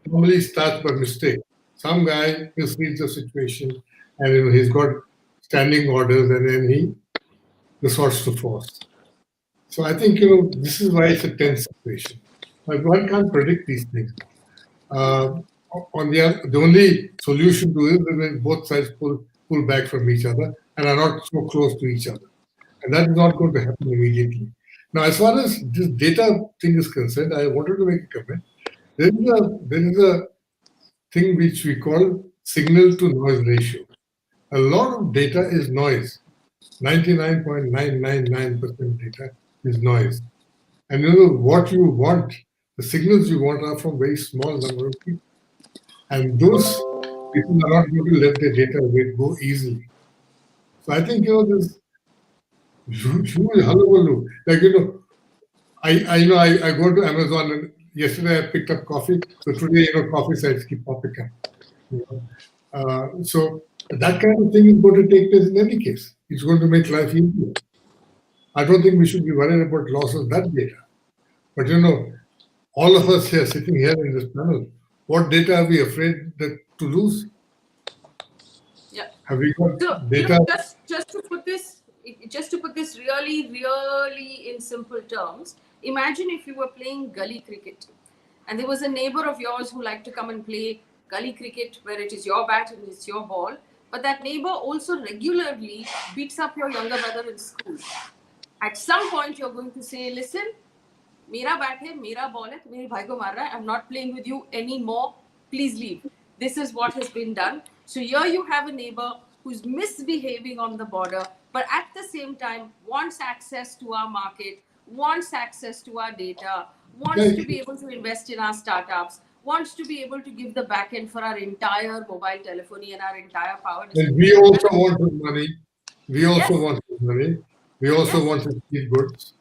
normally starts by mistake. Some guy misreads the situation and he's got standing orders and then he resorts to force. So I think, this is why it's a tense situation. But one can't predict these things. The only solution to it is when both sides pull back from each other and are not so close to each other. And that is not going to happen immediately. Now, as far as this data thing is concerned, I wanted to make a comment. There is a thing which we call signal to noise ratio. A lot of data is noise. 99.999% data is noise. And what you want, the signals you want are from very small number of people. And those people are not going to let their data go easily. So I think, this huge hullabaloo. Like, I go to Amazon and yesterday I picked up coffee. So today, coffee sites keep popping up. So that kind of thing is going to take place in any case. It's going to make life easier. I don't think we should be worried about loss of that data. But all of us here sitting here in this panel, what data are we afraid to lose? Yeah. Have we got So, data? just to put this really, really in simple terms, imagine if you were playing gully cricket and there was a neighbor of yours who liked to come and play gully cricket where it is your bat and it's your ball, but that neighbor also regularly beats up your younger brother in school. At some point, you're going to say, listen, मेरा bat है, मेरा ball है, मेरे भाई को मार रहा है, I'm not playing with you anymore, please leave. This is what has been done. So here you have a neighbor who's misbehaving on the border, but at the same time wants access to our market, wants access to our data, wants to be able to invest in our startups, wants to be able to give the back end for our entire mobile telephony and our entire power distribution. And we also want his money. We also want his money. We also want his cheap goods.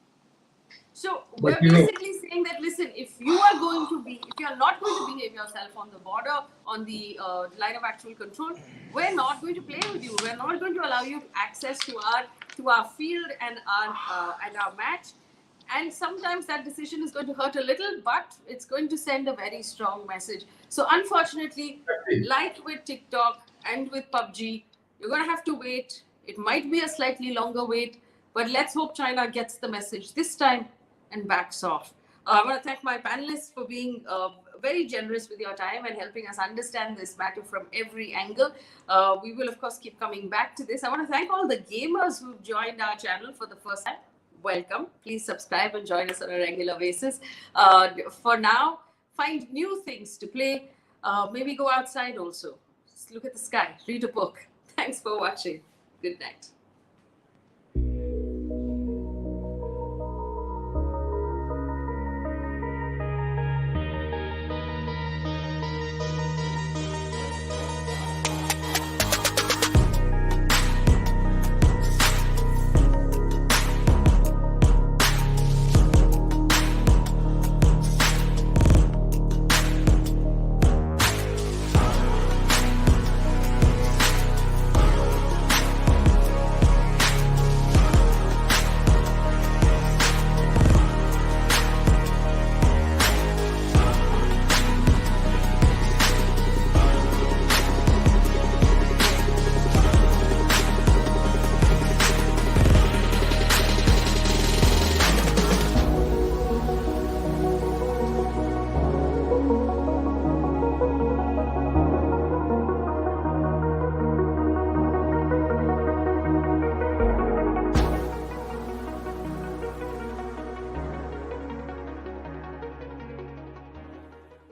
So we're basically saying that, listen, if you're not going to behave yourself on the border, on the line of actual control, we're not going to play with you. We're not going to allow you access to our field and our match. And sometimes that decision is going to hurt a little, but it's going to send a very strong message. So unfortunately, like with TikTok and with PUBG, you're going to have to wait. It might be a slightly longer wait, but let's hope China gets the message this time and backs off. I want to thank my panelists for being very generous with your time and helping us understand this matter from every angle. We will, of course, keep coming back to this. I want to thank all the gamers who've joined our channel for the first time. Welcome. Please subscribe and join us on a regular basis. For now, find new things to play. Maybe go outside also. Just look at the sky. Read a book. Thanks for watching. Good night.